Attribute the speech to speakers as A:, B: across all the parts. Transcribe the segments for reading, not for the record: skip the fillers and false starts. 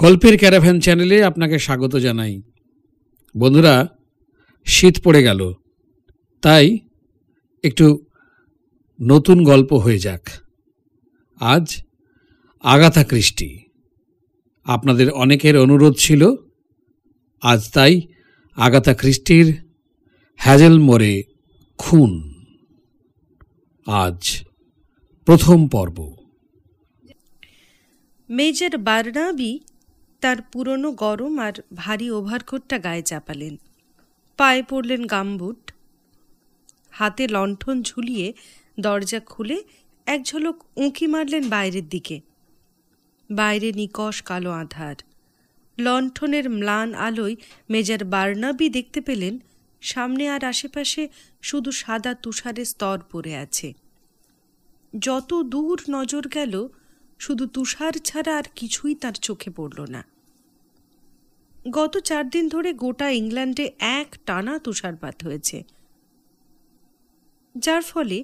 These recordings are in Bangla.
A: গল্পের ক্যারাভ্যান চ্যানেলে আপনাকে স্বাগত জানাই। বন্ধুরা, শীত পড়ে গেল, তাই একটু নতুন গল্প হয়ে যাক। আজ আগাথা ক্রিস্টি। আপনাদের অনেকের অনুরোধ ছিল, আজ তাই আগাথা ক্রিস্টির হ্যাজেলমোরে খুন, আজ প্রথম পর্ব।
B: মেজর বার্নাবি তার পুরনো গরম আর ভারী ওভারকোটটা গায়ে চাপালেন, পায়ে পড়লেন গামবুট, হাতে লণ্ঠন ঝুলিয়ে দরজা খুলে এক ঝলক উঁকি মারলেন বাইরের দিকে। বাইরে নিকষ কালো আঁধার। লণ্ঠনের ম্লান আলোয় মেজর বার্নাবি দেখতে পেলেন সামনে আর আশেপাশে শুধু সাদা তুষারের স্তর পড়ে আছে। যত দূর নজর গেল, শুধু তুষার ছাড়া আর কিছুই তার চোখে পড়ল না। গত 4 দিন ধরে গোটা ইংল্যান্ডে এক টানা তুষারপাত হয়েছে, যার ফলে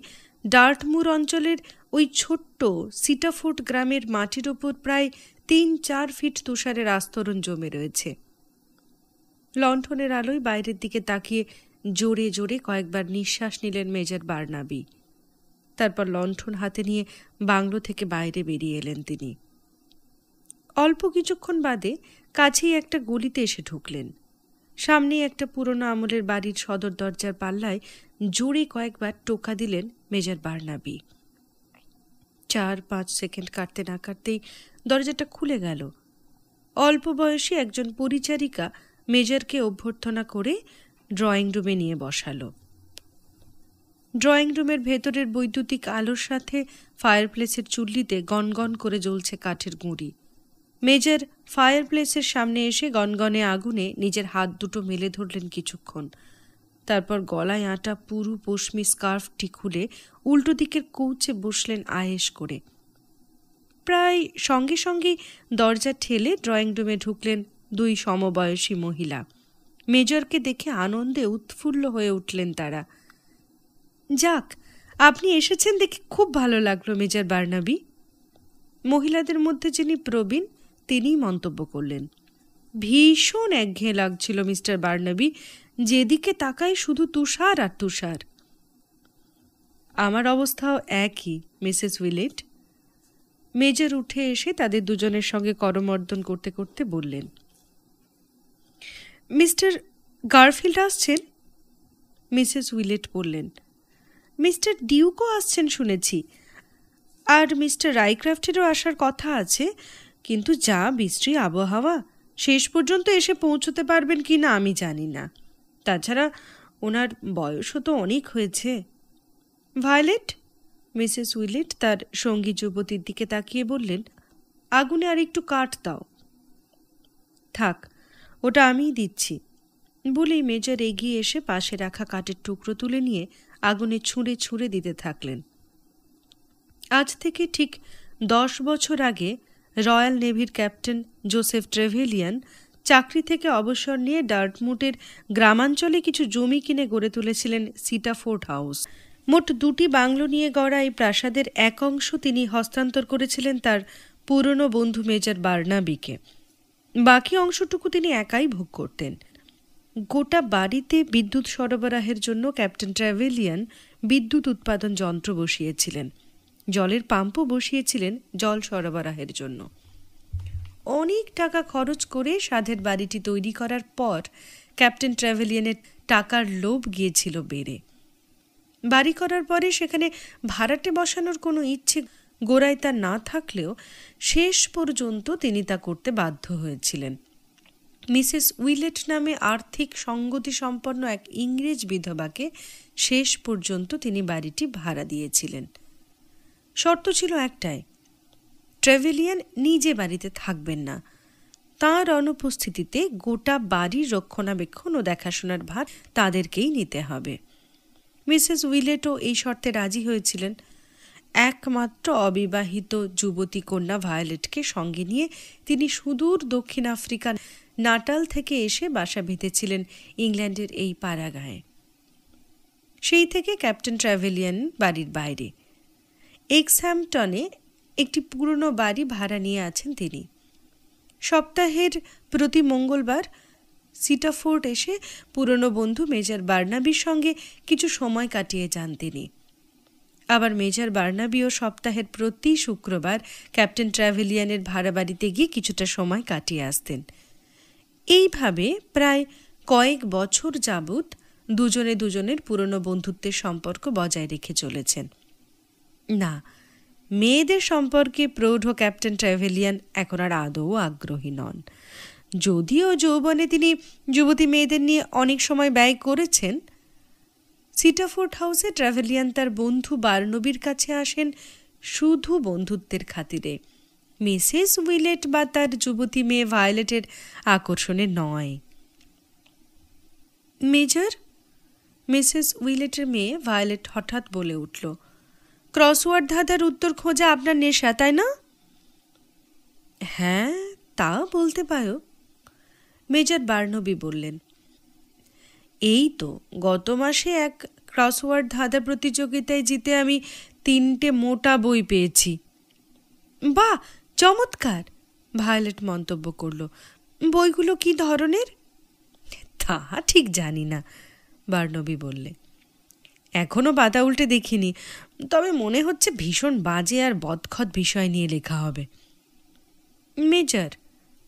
B: ডার্টমুর অঞ্চলের ওই ছোট্ট সিটাফোর্ড গ্রামের মাটির ওপর প্রায় 3-4 ফিট তুষারের আস্তরণ জমে রয়েছে। লণ্ঠনের আলোয় বাইরের দিকে তাকিয়ে জোরে জোরে কয়েকবার নিঃশ্বাস নিলেন মেজর বার্নাবি। তারপর লণ্ঠন হাতে নিয়ে বাংলো থেকে বাইরে বেরিয়ে এলেন তিনি। অল্প কিছুক্ষণ বাদে কাছেই একটা গলিতে এসে ঢুকলেন। সামনেই একটা পুরনো আমলের বাড়ির সদর দরজার পাল্লায় জোরে কয়েকবার টোকা দিলেন মেজর বার্নাবি। 4-5 সেকেন্ড কাটতে না কাটতেই দরজাটা খুলে গেল। অল্প বয়সী একজন পরিচারিকা মেজরকে অভ্যর্থনা করে ড্রয়িং রুমে নিয়ে বসালো। ড্রয়িং রুমের ভেতরের বৈদ্যুতিক আলোর সাথে ফায়ারপ্লেসের চুল্লিতে গনগন করে জ্বলছে কাঠের গুঁড়ি। মেজর ফায়ারপ্লেসের সামনে এসে গনগনে আগুনে নিজের হাত দুটো মেলে ধরলেন কিছুক্ষণ। তারপর গলায় আঁটা পুরু পশমি স্কার্ফটি খুলে উল্টো দিকের কৌচে বসলেন আয়েশ করে। প্রায় সঙ্গে সঙ্গে দরজা ঠেলে ড্রয়িং রুমে ঢুকলেন 2 সমবয়সী মহিলা। মেজরকে দেখে আনন্দে উৎফুল্ল হয়ে উঠলেন তারা। যাক, আপনি এসেছেন দেখে খুব ভালো লাগলো মেজর বার্নাবি। মহিলাদের মধ্যে যিনি প্রবীণ তিনিই মন্তব্য করলেন। ভীষণ একঘেয়ে লাগছিল মিস্টার বার্নাবি, যেদিকে তাকাই শুধু তুষার আর তুষার। আমার অবস্থাও একই, মিসেস উইলেট। মেজর উঠে এসে তাদের দুজনের সঙ্গে করমর্দন করতে করতে বললেন। মিস্টার গারফিল্ড আসছেন? মিসেস উইলেট বললেন। মিস্টার ডিউকও আসছেন শুনেছি, আর মিস্টার রাইক্রাফটেরও আসার কথা আছে, কিন্তু যা বৃষ্টি আবহাওয়া, শেষ পর্যন্ত এসে পৌঁছতে পারবেন কি না আমি জানি না। তাছাড়া ওনার বয়সও তো অনেক হয়েছে। ভায়োলেট, মিসেস উইলেট তার সঙ্গী যুবতীর দিকে তাকিয়ে বললেন, আগুনে আর একটু কাঠ দাও। থাক, ওটা আমিই দিচ্ছি। বলেই মেজর এগিয়ে এসে পাশে রাখা কাঠের টুকরো তুলে নিয়ে আগুনে ছুঁড়ে ছুঁড়ে দিতে থাকলেন। আজ থেকে ঠিক 10 বছর আগে রয়্যাল নেভির ক্যাপ্টেন জোসেফ ট্রেভেলিয়ান চাকরি থেকে অবসর নিয়ে ডার্টমুটের গ্রামাঞ্চলে কিছু জমি কিনে গড়ে তুলেছিলেন সিটাফোর্ড হাউস। মোট 2টি বাংলো নিয়ে গড়া এই প্রাসাদের এক অংশ তিনি হস্তান্তর করেছিলেন তার পুরনো বন্ধু মেজর বার্নাবিকে। বাকি অংশটুকু তিনি একাই ভোগ করতেন। গোটা বাড়িতে বিদ্যুৎ সরবরাহের জন্য ক্যাপ্টেন ট্রেভেলিয়ান বিদ্যুৎ উৎপাদন যন্ত্র বসিয়েছিলেন, জলের পাম্পও বসিয়েছিলেন জল সরবরাহের জন্য। অনেক টাকা খরচ করে সাধের বাড়িটি তৈরি করার পর ক্যাপ্টেন ট্রেভেলিয়ানের টাকার লোভ গিয়েছিল বেড়ে। বাড়ি করার পরে সেখানে ভাড়াটে বসানোর কোনো ইচ্ছে গোড়ায় তার না থাকলেও শেষ পর্যন্ত তিনি তা করতে বাধ্য হয়েছিলেন। মিসেস উইলেট নামে আর্থিক সঙ্গতি সম্পন্ন এক ইংরেজ বিধবাকে শেষ পর্যন্ত তিনি বাড়িটি ভাড়া দিয়েছিলেন। শর্ত ছিল একটাই, ট্রেভেলিয়ান নিজে বাড়িতে থাকবেন না, তাঁর অনুপস্থিতিতে গোটা বাড়ির রক্ষণাবেক্ষণ ও দেখাশোনার ভার তাদেরকেই নিতে হবে। মিসেস উইলেটও এই শর্তে রাজি হয়েছিলেন। একমাত্র অবিবাহিত যুবতী কন্যা ভায়োলেটকে সঙ্গে নিয়ে তিনি সুদূর দক্ষিণ আফ্রিকা নাটাল থেকে এসে বাসা বেঁধেছিলেন ইংল্যান্ডের এই পাড়াগাঁয়ে। সেই থেকে ক্যাপ্টেন ট্রেভেলিয়ান বাড়ির বাইরে এক্সহ্যাম্পটনে একটি পুরনো বাড়ি ভাড়া নিয়ে আছেন তিনি। সপ্তাহের প্রতি মঙ্গলবার সিটাফোর্ড এসে পুরনো বন্ধু মেজর বার্নাবির সঙ্গে কিছু সময় কাটিয়ে যান তিনি। আবার মেজর বার্নাবিও সপ্তাহের প্রতি শুক্রবার ক্যাপ্টেন ট্র্যাভেলিয়ানের ভাড়া বাড়িতে গিয়ে কিছুটা সময় কাটিয়ে আসতেন। এইভাবে প্রায় কয়েক বছর যাবৎ দুজনে দুজনের পুরনো বন্ধুত্বের সম্পর্ক বজায় রেখে চলেছেন। না, মেয়েদের সম্পর্কে প্রৌঢ় ক্যাপ্টেন ট্র্যাভেলিয়ান এখন আর আদৌ আগ্রহী নন। যদিও যৌবনে তিনি যুবতী মেয়েদের নিয়ে অনেক সময় ব্যয় করেছেন, সিটাফোর্ড হাউসে ট্র্যাভেলিয়ান তার বন্ধু বার্নবির কাছে আসেন শুধু বন্ধুত্বের খাতিরে, মিসেস উইলেট বা তার যুবতী মেয়ে ভায়োলেটের আকর্ষণে নয়। মেজর, মিসেস উইলেটের মেয়ে ভায়োলেট হঠাৎ বলে উঠল, ক্রসওয়ার্ড ধাঁধার উত্তর খোঁজা আপনার নেশা, তাই না? হ্যাঁ, তা বলতে পারো, মেজর বার্নবি বললেন। এই তো গত মাসে এক ক্রসওয়ার্ড ধাঁধা প্রতিযোগিতায় জিতে আমি 3টে মোটা বই পেয়েছি। বাহ, চমৎকার, ভায়োলেট মন্তব্য করল। বইগুলো কি ধরনের? তা ঠিক জানি না, বার্নবি বললে। এখনো পাতা উল্টে দেখিনি, তবে মনে হচ্ছে ভীষণ বাজে আর বদখত বিষয় নিয়ে লেখা হবে। মেজর,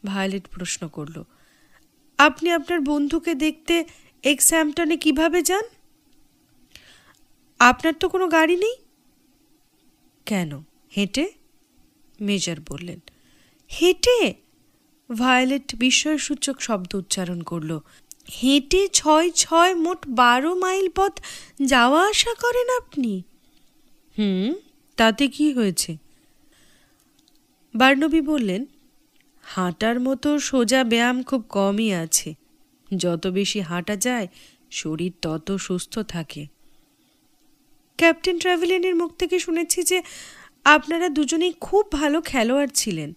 B: ভায়োলেট প্রশ্ন করল, আপনি আপনার বন্ধুকে দেখতে এক্সহ্যাম্পটনে কিভাবে যান? আপনার তো কোনো গাড়ি নেই। কেন, হেঁটে? মেজর বললেন। হেঁটে? ভায়োলেট বিস্ময়সূচক শব্দ উচ্চারণ করল। হেঁটে 6 মোট 12 মাইল পথ যাওয়া আসা করেন আপনি? তাতে কি হয়েছে? বার্নবি বললেন, হাঁটার মতো সোজা ব্যায়াম খুব কমই আছে। যত বেশি হাঁটা যায় শরীর তত সুস্থ থাকে। ক্যাপ্টেন ট্র্যাভেলিয়ানের মুখ থেকে শুনেছি যে আপনারা দুজনেই খুব ভালো খেলোয়াড় ছিলেন।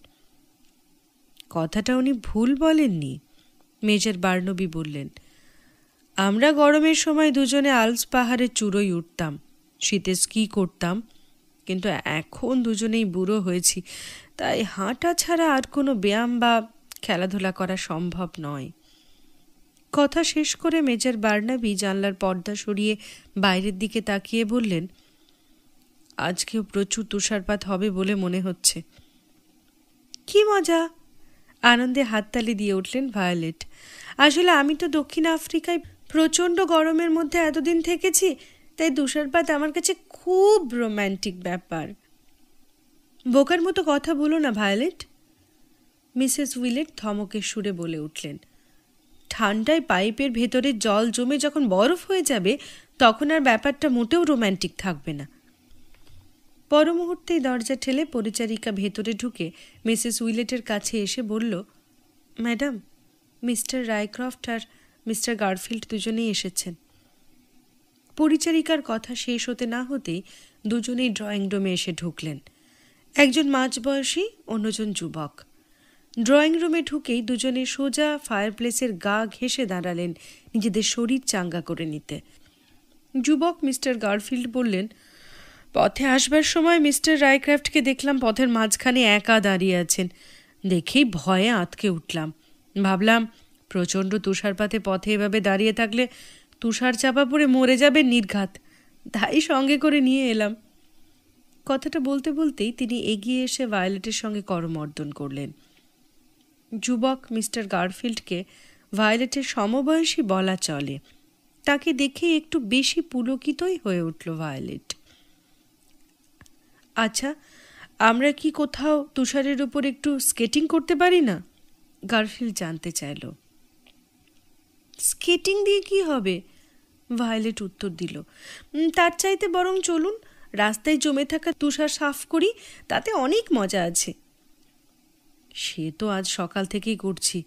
B: কথাটা উনি ভুল বলেননি, মেজর বার্নবি বললেন। আমরা গরমের সময় দুজনে আল্পস পাহাড়ে চূড়োয় উঠতাম, শীতে স্কি করতাম, কিন্তু এখন দুজনেই বুড়ো হয়েছি, তাই হাঁটা ছাড়া আর কোনো ব্যায়াম বা খেলাধুলা করা সম্ভব নয়। কথা শেষ করে মেজর বার্নাবি জানলার পর্দা সরিয়ে বাইরের দিকে তাকিয়ে বললেন, আজকেও প্রচুর তুষারপাত হবে বলে মনে হচ্ছে। কি মজা, আনন্দে হাততালি দিয়ে উঠলেন ভায়োলেট। আসলে আমি তো দক্ষিণ আফ্রিকায় প্রচণ্ড গরমের মধ্যে এতদিন থেকেছি, তাই তুষারপাত আমার কাছে খুব রোম্যান্টিক ব্যাপার। বোকার মতো কথা বলো না ভায়োলেট, মিসেস উইলেট ধমকের সুরে বলে উঠলেন। ঠান্ডায় পাইপের ভেতরে জল জমে যখন বরফ হয়ে যাবে তখন আর ব্যাপারটা মোটেও রোম্যান্টিক থাকবে না। পর মুহূর্তেই দরজা ঠেলে পরিচারিকা ভেতরে ঢুকে মিসেস উইলেটের কাছে এসে বলল, ম্যাডাম, মিস্টার রায়ক্রফট আর মিস্টার গারফিল্ড দুজনেই এসেছেন। পরিচারিকার কথা শেষ হতে না হতেই দুজনেই ড্রয়িং রুমে এসে ঢুকলেন। একজন মাঝবয়সী, অন্যজন যুবক। ড্রয়িং রুমে ঢুকেই দুজনে সোজা ফায়ারপ্লেসের গা ঘেঁষে দাঁড়ালেন নিজেদের শরীর চাঙ্গা করে নিতে। যুবক মিস্টার গারফিল্ড বললেন, পথে আসবার সময় মিস্টার রায়ক্রাফটকে দেখলাম পথের মাঝখানে একা দাঁড়িয়ে আছেন। দেখেই ভয়ে আঁতকে উঠলাম। ভাবলাম প্রচণ্ড তুষারপাতে পথে এভাবে দাঁড়িয়ে থাকলে তুষার চাপা পড়ে মরে যাবে নির্ঘাত, তাই সঙ্গে করে নিয়ে এলাম। কথাটা বলতে বলতেই তিনি এগিয়ে এসে ভায়োলেটের সঙ্গে করমর্দন করলেন। যুবক মিস্টার গারফিল্ডকে ভায়োলেটের সমবয়সী বলা চলে। তাকে দেখে একটু বেশি পুলকিতই হয়ে উঠল ভায়োলেট। আচ্ছা, আমরা কি কোথাও তুষারের উপর একটু স্কেটিং করতে পারি না? গারফিল্ড জানতে চাইল। স্কেটিং দিয়ে কি হবে? ভায়োলেট উত্তর দিল, তার চাইতে বরং চলুন রাস্তায় জমে থাকা তুষার সাফ করি, তাতে অনেক মজা আছে। সে তো আজ সকাল থেকেই করছি,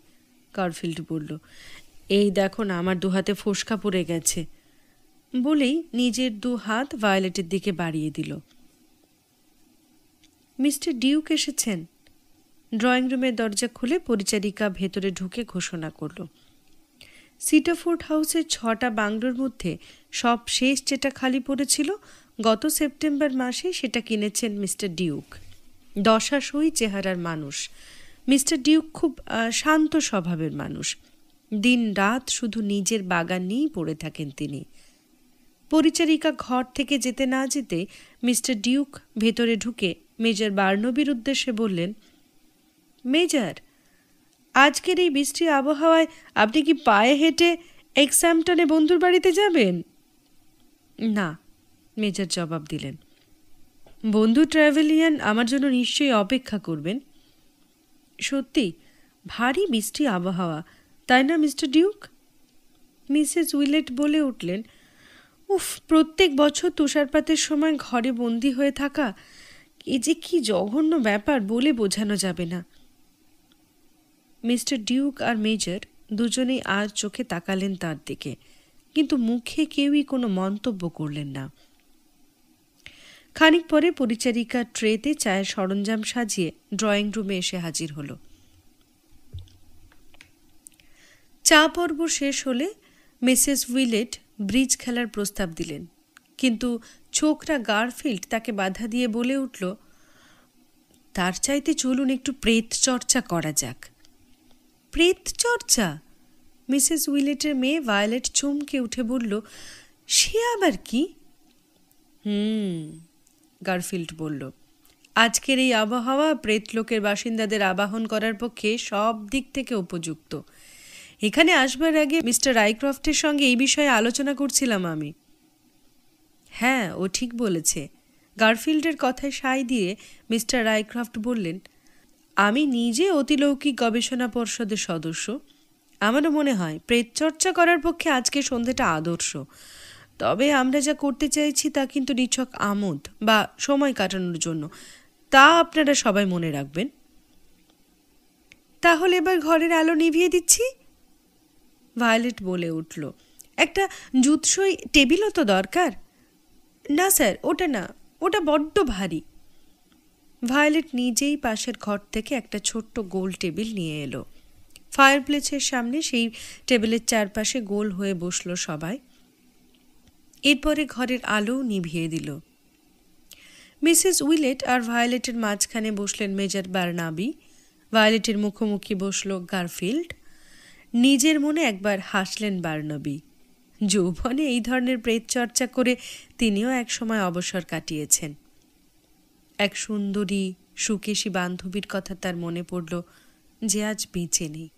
B: গারফিল্ড বলল। এই দেখো না, আমার দুহাতে ফোসকা পড়ে গেছে, বলেই নিজের 2 হাত ভায়োলেটের দিকে বাড়িয়ে দিল। মিস্টার ডিউক এসেছেন। ড্রয়িং রুমের দরজা খুলে পরিচারিকা ভেতরে ঢুকে ঘোষণা করল। সিটাফোর্ড হাউসের 6টা বাংলোর মধ্যে সব শেষ যেটা খালি পড়েছিল, গত সেপ্টেম্বর মাসে সেটা কিনেছেন মিস্টার ডিউক। দশাসই চেহারার মানুষ, মিস্টার ডিউক খুব শান্ত স্বভাবের মানুষ। দিন রাত শুধু নিজের বাগান নিয়েই পড়ে থাকেন তিনি। পরিচারিকা ঘর থেকে যেতে না যেতে মিস্টার ডিউক ভেতরে ঢুকে মেজর বার্নবির উদ্দেশ্যে বললেন, মেজর, আজকের এই বৃষ্টি আবহাওয়ায় আপনি কি পায়ে হেঁটে এক্সাম্পটনে বন্ধুর বাড়িতে যাবেন? না, মেজর জবাব দিলেন। বন্ধু ট্র্যাভেলিয়ান আমার জন্য নিশ্চয়ই অপেক্ষা করবেন। সত্যি ভারী বৃষ্টি আবহাওয়া, তাই না মিস্টার ডিউক? মিসেস উইলেট বলে উঠলেন, উফ, প্রত্যেক বছর তুষারপাতের সময় ঘরে বন্দি হয়ে থাকা, এ যে কি জঘন্য ব্যাপার বলে বোঝানো যাবে না। মিস্টার ডিউক আর মেজর দুজনেই আর চোখে তাকালেন তার দিকে, কিন্তু মুখে কেউই কোনো মন্তব্য করলেন না। খানিক পরে পরিচারিকা ট্রেতে চায়ের সরঞ্জাম সাজিয়ে ড্রয়িং রুমে এসে হাজির হল। চা পর্ব শেষ হলে মিসেস উইলেট ব্রিজ খেলার প্রস্তাব দিলেন, কিন্তু ছোকরা গারফিল্ড তাকে বাধা দিয়ে বলে উঠল, তার চাইতে চলুন একটু প্রেত চর্চা করা যাক। প্রেত চর্চা? মিসেস উইলেটের মেয়ে ভায়োলেট চমকে উঠে বলল, সে আবার কি? গারফিল্ড বলল, আজকের এই আবহাওয়া প্রেতলোকের বাসিন্দাদের আবাহন করার পক্ষে সব দিক থেকে উপযুক্ত। এখানে আসবার আগে মিস্টার রাইক্রফটের সঙ্গে এই বিষয়ে আলোচনা করছিলাম আমি। হ্যাঁ, ও ঠিক বলেছে। গারফিল্ডের কথায় সায় দিয়ে মিস্টার রাইক্রফট বললেন, আমি নিজে অতিলৌকিক গবেষণা পর্ষদের সদস্য। আমারও মনে হয় প্রেত চর্চা করার পক্ষে আজকে সন্ধ্যাটা আদর্শ। তবে আমরা যা করতে চাইছি তা কিন্তু নিছক আমোদ বা সময় কাটানোর জন্য, তা আপনারা সবাই মনে রাখবেন। তাহলে এবার ঘরের আলো নিভিয়ে দিচ্ছি, ভায়োলেট বলে উঠল। একটা জুতসই টেবিলও তো দরকার। না স্যার, ওটা না, ওটা বড্ড ভারী। ভায়োলেট নিজেই পাশের ঘর থেকে একটা ছোট্ট গোল টেবিল নিয়ে এলো। ফায়ারপ্লেসের সামনে সেই টেবিলের চারপাশে গোল হয়ে বসলো সবাই। এরপরে ঘরের আলো নিভিয়ে দিল। মিসেস উইলেট আর ভায়োলেটের মাঝখানে বসলেন মেজর বার্নাবি। ভায়োলেটের মুখোমুখি বসল গারফিল্ড। নিজের মনে একবার হাসলেন বার্নাবি। যৌবনে এই ধরনের প্রেত চর্চা করে তিনিও একসময় অবসর কাটিয়েছেন। এক সুন্দরী সুকেশী বান্ধবীর কথা তার মনে পড়ল, যে আজ বেঁচে নেই।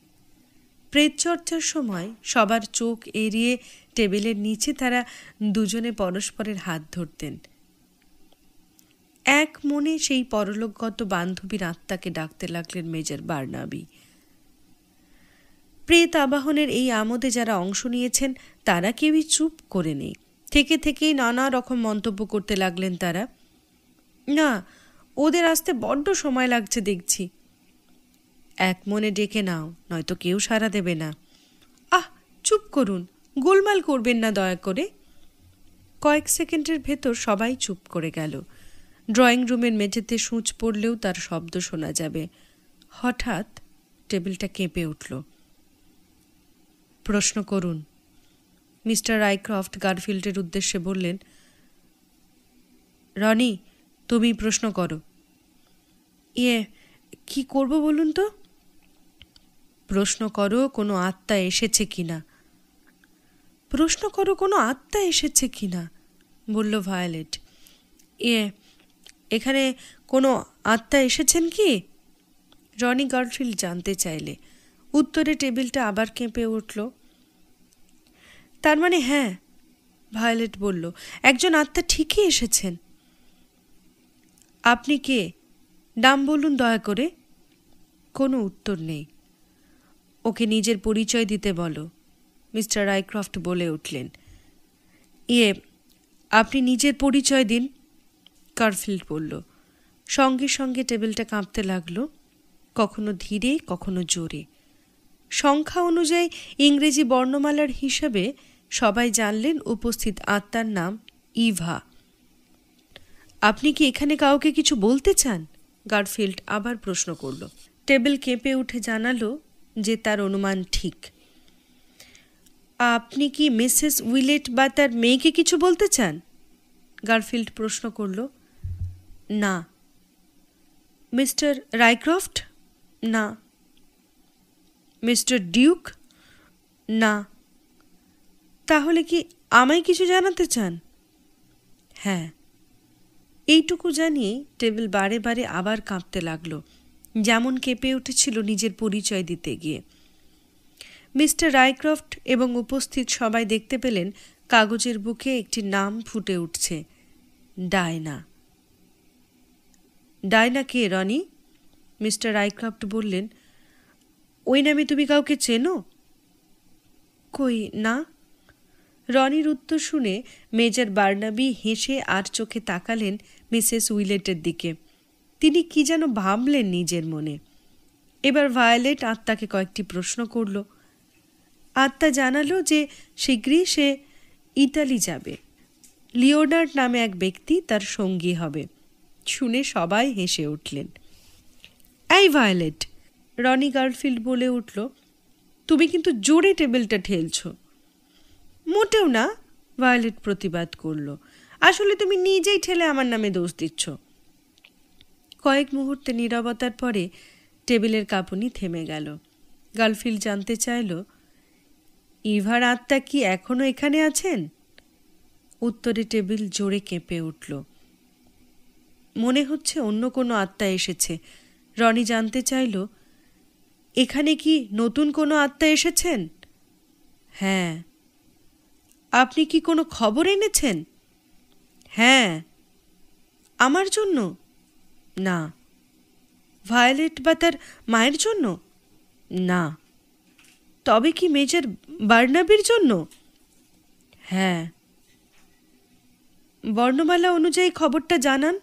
B: প্রেত চর্চার সময় সবার চোখ এড়িয়ে টেবিলের নিচে তারা দুজনে পরস্পরের হাত ধরতেন। এক মনে সেই পরলোকগত বান্ধবীর আত্মাকে ডাকতে লাগলেন মেজর বার্নাবি। প্রেত আবাহনের এই আমোদে যারা অংশ নিয়েছেন তারা কেউই চুপ করে নেই। থেকে থেকেই নানা রকম মন্তব্য করতে লাগলেন তারা। না, ওদের আসতে বড্ড সময় লাগছে দেখছি। এক মনে ডেকে নাও, নয়তো কেউ সাড়া দেবে না। আহ, চুপ করুন, গোলমাল করবেন না দয়া করে। কয়েক সেকেন্ডের ভেতর সবাই চুপ করে গেল। ড্রয়িং রুমের মেঝেতে সূঁচ পড়লেও তার শব্দ শোনা যাবে। হঠাৎ টেবিলটা কেঁপে উঠল। প্রশ্ন করুন, মিস্টার রাইক্রফট গারফিল্ডের উদ্দেশ্যে বললেন। রনি, তুমি প্রশ্ন করো। কি করব বলুন তো? প্রশ্ন করো কোনো আত্মা এসেছে কিনা। প্রশ্ন করো কোনো আত্মা এসেছে কিনা, বলল ভায়োলেট। এখানে কোনো আত্মা এসেছেন কি? রনি গারফিল্ড জানতে চাইলে। উত্তরে টেবিলটা আবার কেঁপে উঠল। তার মানে হ্যাঁ, ভায়োলেট বলল, একজন আত্মা ঠিকই এসেছেন। আপনি কে? নাম বলুন দয়া করে। কোনো উত্তর নেই। ওকে নিজের পরিচয় দিতে বলো, মিস্টার রাইক্রফট বলে উঠলেন। আপনি নিজের পরিচয় দিন, গারফিল্ড বলল। সঙ্গে সঙ্গে টেবিলটা কাঁপতে লাগলো, কখনো ধীরে কখনো জোরে। সংখ্যা অনুযায়ী ইংরেজি বর্ণমালার হিসাবে সবাই জানলেন উপস্থিত আত্মার নাম ইভা। আপনি কি এখানে কাউকে কিছু বলতে চান? গারফিল্ড আবার প্রশ্ন করল। টেবিল কেঁপে উঠে জানালো যে তার অনুমান ঠিক। আপনি কি মিসেস উইলেট বা তার মেয়েকে কিছু বলতে চান? গারফিল্ড প্রশ্ন করল। না। মিস্টার রাইক্রফট? না। Mister Duke? না। তাহলে কি আমায় কিছু জানাতে চান? হ্যাঁ। এইটুকু জানিয়ে টেবিল বারে বারে আবার কাঁপতে লাগলো, যেমন কেঁপে উঠেছিল নিজের পরিচয় দিতে গিয়ে। মিস্টার রায়ক্রফট এবং উপস্থিত সবাই দেখতে পেলেন কাগজের বুকে একটি নাম ফুটে উঠছে, ডায়না। ডায়না কে, রনি? মিস্টার রায়ক্রফট বললেন। ওই নামে তুমি কাউকে চেনো? কই না। রনির উত্তর শুনে মেজর বার্নাবি হেসে আর চোখে তাকালেন মিসেস উইলেটের দিকে। তিনি কি যেন ভাবলেন নিজের মনে। এবার ভায়োলেট আত্মাকে কয়েকটি প্রশ্ন করল। আত্মা জানালো যে শীঘ্রই সে ইতালি যাবে। লিওনার্ড নামে এক ব্যক্তি তার সঙ্গী হবে। শুনে সবাই হেসে উঠলেন। এই ভায়োলেট, রনি গার্লফিল্ড বলে উঠল, তুমি কিন্তু জোরে টেবিলটা ঠেলছ। মোটেও না, ভায়োলেট প্রতিবাদ করল। আসলে তুমি নিজেই ঠেলে আমার নামে দোষ দিচ্ছ। কয়েক মুহূর্তে নীরবতার পরে টেবিলের কাঁপুনি থেমে গেল। গার্লফিল্ড জানতে চাইল, ইভার আত্মা কি এখনো এখানে আছেন? উত্তরে টেবিল জোরে কেঁপে উঠল। মনে হচ্ছে অন্য কোনো আত্মা এসেছে। রনি জানতে চাইল, এখানে কি নতুন কোনো আত্মা এসেছেন? হ্যাঁ। আপনি কি কোনো খবর এনেছেন? হ্যাঁ। আমার জন্য? না। ভায়োলেট বা তার মায়ের জন্য? না। তবে কি মেজর বার্নাবির জন্য? হ্যাঁ। বর্ণমালা অনুযায়ী খবরটা জানান।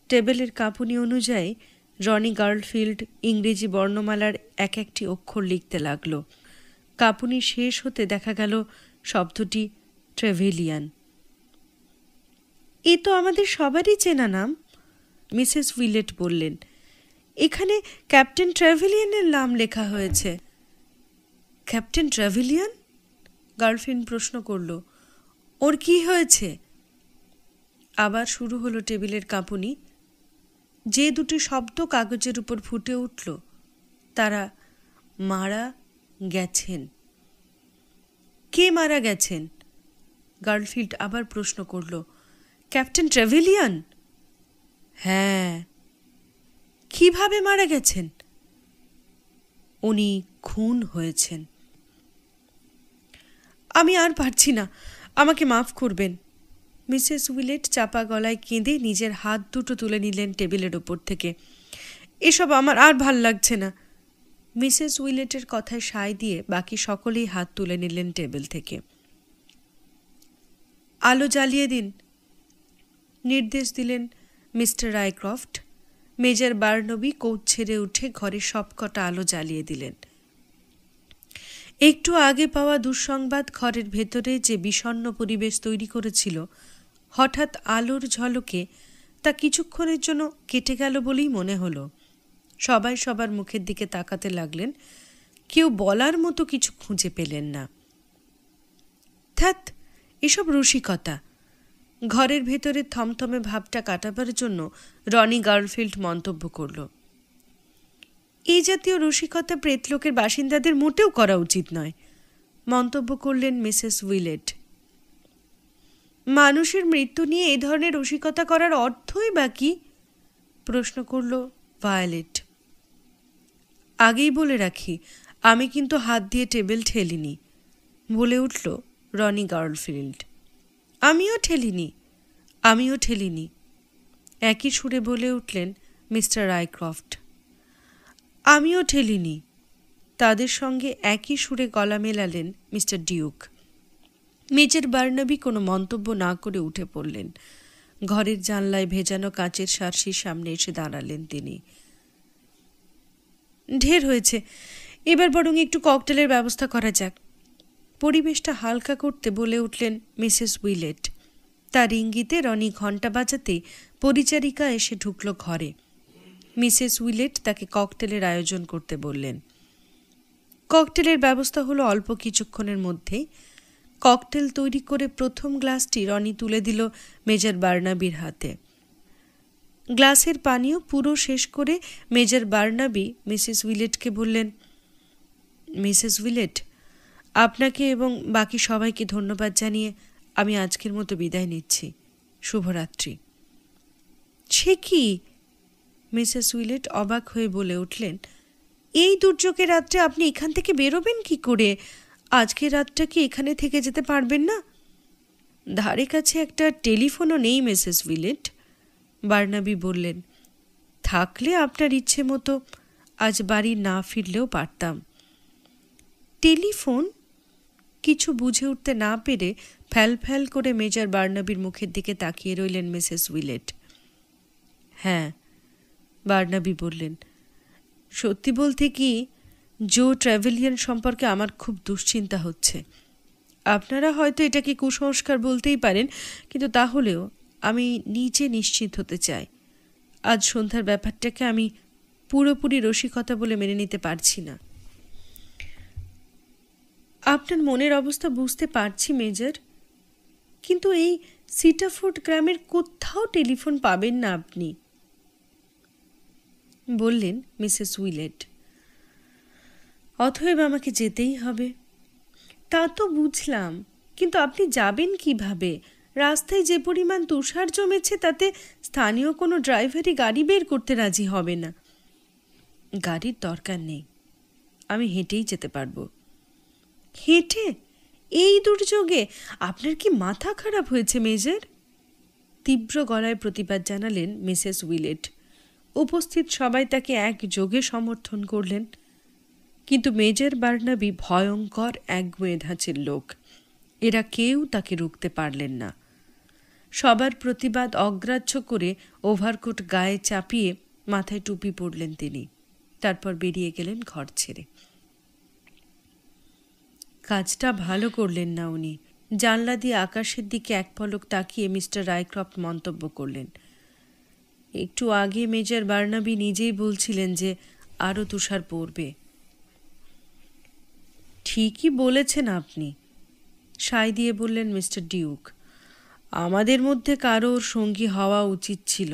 B: টেবিলের কাঁপুনি অনুযায়ী রনি গার্লফিল্ড ইংরেজি বর্ণমালার এক একটি অক্ষর লিখতে লাগল। কাঁপুনি শেষ হতে দেখা গেল শব্দটি ট্রেভেলিয়ান। এ তো আমাদের সবারই চেনা নাম, মিসেস উইলেট বললেন। এখানে ক্যাপ্টেন ট্রেভেলিয়ানের নাম লেখা হয়েছে। Captain Trevelyan? গার্লফ্রেন্ড প্রশ্ন করল। ওর কি হয়েছে? আবার শুরু হলো টেবিলের কাঁপুনি। যে দুটি শব্দ কাগজের উপর ফুটে উঠল, তারা মারা গেছেন। কে মারা গেছেন? গার্লফিল্ড আবার প্রশ্ন করল। Captain Trevelyan? হ্যাঁ। কিভাবে মারা গেছেন? উনি খুন হয়েছেন। আমি আর পারছি না, আমাকে মাফ করবেন। মিসেস উইলেট চাপা গলায় কেঁদে নিজের হাত দুটো তুলে নিলেন টেবিলের ওপর থেকে। এসব আমার আর ভাল লাগছে না। মিসেস উইলেটের কথায় সায় দিয়ে বাকি সকলেই হাত তুলে নিলেন টেবিল থেকে। আলো জ্বালিয়ে দিন, নির্দেশ দিলেন মিস্টার রায়ক্রফট। মেজর বার্নাবি কোচ ছেড়ে উঠে ঘরের সবকটা আলো জ্বালিয়ে দিলেন। একটু আগে পাওয়া দুঃসংবাদ ঘরের ভেতরে যে বিষণ্ণ পরিবেশ তৈরি করেছিল, হঠাৎ আলোর ঝলকে তা কিছুক্ষণের জন্য কেটে গেল বলেই মনে হলো। সবাই সবার মুখের দিকে তাকাতে লাগলেন। কেউ বলার মতো কিছু খুঁজে পেলেন না। ধ্যাৎ, এসব রসিকতা। ঘরের ভেতরে থমথমে ভাবটা কাটাবার জন্য রনি গার্লফিল্ড মন্তব্য করল। এই জাতীয় রসিকতা প্রেতলোকের বাসিন্দাদের মোটেও করা উচিত নয়, মন্তব্য করলেন মিসেস উইলেট। মানুষের মৃত্যু নিয়ে এই ধরনের রসিকতা করার অর্থই বা কি? প্রশ্ন করল ভায়োলেট। আগেই বলে রাখি, আমি কিন্তু হাত দিয়ে টেবিল ঠেলিনি, বলে উঠল রনি গার্লফিল্ড। আমিও ঠেলিনি, একই সুরে বলে উঠলেন মিস্টার রায়ক্রফট। আমিও ঠেলিনি, তাদের সঙ্গে একই সুরে গলা মেলালেন মিস্টার ডিউক। মেজর বার্নাবি কোনো মন্তব্য না করে উঠে পড়লেন। ঘরের জানলায় ভেজানো কাঁচের সার্সির সামনে এসে দাঁড়ালেন তিনি। ঢের হয়েছে, এবার বরং একটু ককটেলের ব্যবস্থা করা যাক। পরিবেশটা হালকা করতে বলে উঠলেন মিসেস উইলেট। তার ইঙ্গিতে রনি ঘণ্টা বাজাতেই পরিচারিকা এসে ঢুকল ঘরে। মিসেস উইলেট তাকে ককটেলের আয়োজন করতে বললেন। ককটেলের ব্যবস্থা হলো অল্প কিছুক্ষণের মধ্যেই। ককটেল তৈরি করে প্রথম গ্লাসটি রনি তুলে দিল মেজর বার্নাবির হাতে। গ্লাসের পানীয় পুরো শেষ করে মেজর বার্নাবি মিসেস উইলেটকে বললেন, মিসেস উইলেট, আপনাকে এবং বাকি সবাইকে ধন্যবাদ জানিয়ে আমি আজকের মতো বিদায় নিচ্ছি। শুভরাত্রি। সে কি? মিসেস উইলেট অবাক হয়ে বলে উঠলেন, এই দুর্যোগের রাত্রে আপনি এখান থেকে বেরোবেন কি করে? আজকের রাতটা কি এখানে থেকে যেতে পারবেন না? ধারে কাছে একটা টেলিফোনও নেই মিসেস উইলেট। বার্নাবি বললেন, থাকলে আপনার ইচ্ছে মতো আজ বাড়ি না ফিরলেও পারতাম। টেলিফোন? কিছু বুঝে উঠতে না পেরে ফ্যাল ফ্যাল করে মেজর বার্নাবির মুখের দিকে তাকিয়ে রইলেন মিসেস উইলেট। হ্যাঁ, বার্নাবি বললেন, সত্যি বলতে কি, জো ট্র্যাভেলিয়ান সম্পর্কে আমার খুব দুশ্চিন্তা হচ্ছে। আপনারা হয়তো এটাকে কুসংস্কার বলতেই পারেন, কিন্তু তাহলেও আমি নিজে নিশ্চিত হতে চাই। আজ সন্ধ্যার ব্যাপারটাকে আমি পুরোপুরি রসিকতা বলে মেনে নিতে পারছি না। আপনার মনের অবস্থা বুঝতে পারছি মেজর, কিন্তু এই সিটাফোর্ড গ্রামের কোথাও টেলিফোন পাবেন না আপনি, বললেন মিসেস উইলেট। অতএব আমাকে যেতেই হবে। তা তো বুঝলাম, কিন্তু আপনি যাবেন কিভাবে? রাস্তায় যে পরিমাণ তুষার জমেছে তাতে স্থানীয় কোনো ড্রাইভারই গাড়ি বের করতে রাজি হবে না। গাড়ির দরকার নেই, আমি হেঁটেই যেতে পারবো। হেঁটে? এই দুর্যোগে? আপনার কি মাথা খারাপ হয়েছে মেজর? তীব্র গলায় প্রতিবাদ জানালেন মিসেস উইলেট। উপস্থিত সবাই তাকে একযোগে সমর্থন করলেন, কিন্তু মেজর বার্নাবি ভয়ঙ্কর একগুঁয়ে ধাঁচের লোক। এরা কেউ তাকে রুখতে পারলেন না। সবার প্রতিবাদ অগ্রাহ্য করে ওভারকোট গায়ে চাপিয়ে মাথায় টুপি পরলেন তিনি। তারপর বেরিয়ে গেলেন ঘর ছেড়ে। কাজটা ভালো করলেন না উনি। জানলা দিয়ে আকাশের দিকে এক পলক তাকিয়ে মিস্টার রায়ক্রফট মন্তব্য করলেন, একটু আগে মেজর বার্নাবি নিজেই বলছিলেন যে আরও তুষার পড়বে। ঠিকই বলেছেন আপনি, সায় দিয়ে বললেন মিস্টার ডিউক। আমাদের মধ্যে কারোর সঙ্গী হওয়া উচিত ছিল।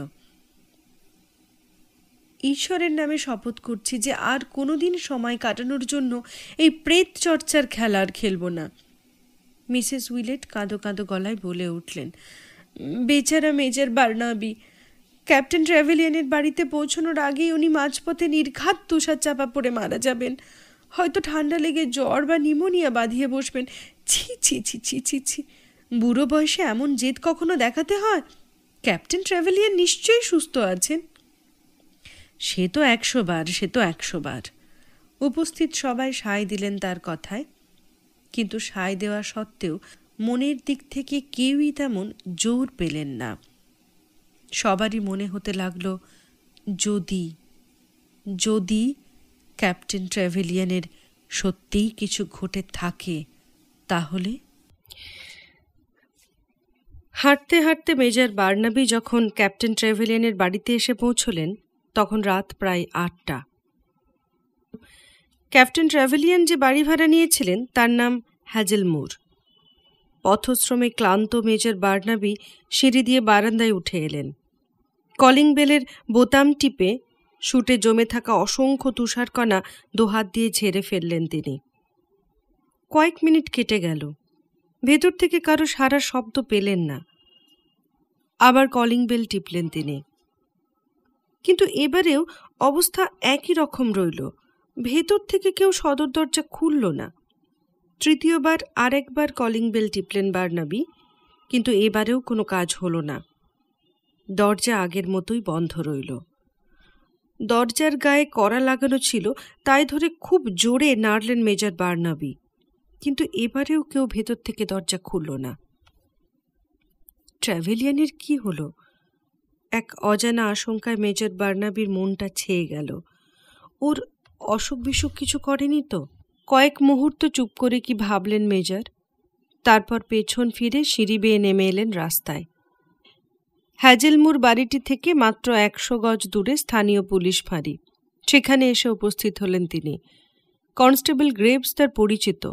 B: ঈশ্বরের নামে শপথ করছি যে আর কোনোদিন সময় কাটানোর জন্য এই প্রেত চর্চার খেলা আর খেলব না। মিসেস উইলেট কাঁদো কাঁদো গলায় বলে উঠলেন, বেচারা মেজর বার্নাবি। ক্যাপ্টেন ট্র্যাভেলিয়ানের বাড়িতে পৌঁছানোর আগেই উনি মাঝপথে নির্ঘাত তুষার চাপা পড়ে মারা যাবেন। হয়তো ঠান্ডা লেগে জ্বর বা নিমোনিয়া বাঁধিয়ে বসবেন। ছি ছি ছি ছি ছি ছি, বুড়ো বয়সে এমন জেদ কখনো দেখাতে হয়? ক্যাপ্টেন ট্র্যাভেলিয়ান নিশ্চয়ই সুস্থ আছেন। সে তো 100 বার, সে তো 100 বার। উপস্থিত সবাই সায় দিলেন তার কথায়, কিন্তু সায় দেওয়া সত্ত্বেও মনের দিক থেকে কেউই তেমন জোর পেলেন না। সবারই মনে হতে লাগলো, যদি যদি ক্যাপ্টেন ট্র্যাভেলিয়ানের সত্যিই কিছু ঘটে থাকে তাহলে। হাঁটতে হাঁটতে মেজর বার্নাবি যখন ক্যাপ্টেন ট্র্যাভেলিয়ানের বাড়িতে এসে পৌঁছলেন তখন রাত প্রায় 8টা। ক্যাপ্টেন ট্র্যাভেলিয়ান যে বাড়ি ভাড়া নিয়েছিলেন তার নাম হ্যাজেলমুর। পথশ্রমে ক্লান্ত মেজর বার্নাবি সিঁড়ি দিয়ে বারান্দায় উঠে এলেন। কলিং বেলের বোতাম টিপে শুটে জমে থাকা অসংখ্য তুষারকণা দোহাত দিয়ে ঝেড়ে ফেললেন তিনি। কয়েক মিনিট কেটে গেল, ভেতর থেকে কারো সারা শব্দ পেলেন না। আবার কলিং বেল টিপলেন তিনি, কিন্তু এবারেও অবস্থা একই রকম রইল। ভেতর থেকে কেউ সদর দরজা খুলল না। তৃতীয়বার আরেকবার কলিং বেল টিপলেন বার্নাবি, কিন্তু এবারেও কোনো কাজ হলো না। দরজা আগের মতোই বন্ধ রইল। দরজার গায়ে কড়া লাগানো ছিল, তাই ধরে খুব জোরে নাড়লেন মেজর বার্নাবি, কিন্তু এবারেও কেউ ভেতর থেকে দরজা খুলল না। ট্র্যাভেলিয়ানের কি হলো? এক অজানা আশঙ্কায় মেজর বার্নাবির মনটা ছেয়ে গেল। ওর অসুখ বিসুখ কিছু করেনি তো? কয়েক মুহূর্ত চুপ করে কি ভাবলেন মেজর, তারপর পেছন ফিরে সিঁড়ি বেয়ে নেমে এলেন রাস্তায়। হ্যাজেলমুর বাড়িটি থেকে মাত্র 100 গজ দূরে স্থানীয় পুলিশ ফাঁড়ি, সেখানে এসে উপস্থিত হলেন তিনি। কনস্টেবল গ্রেভস তার পরিচিত,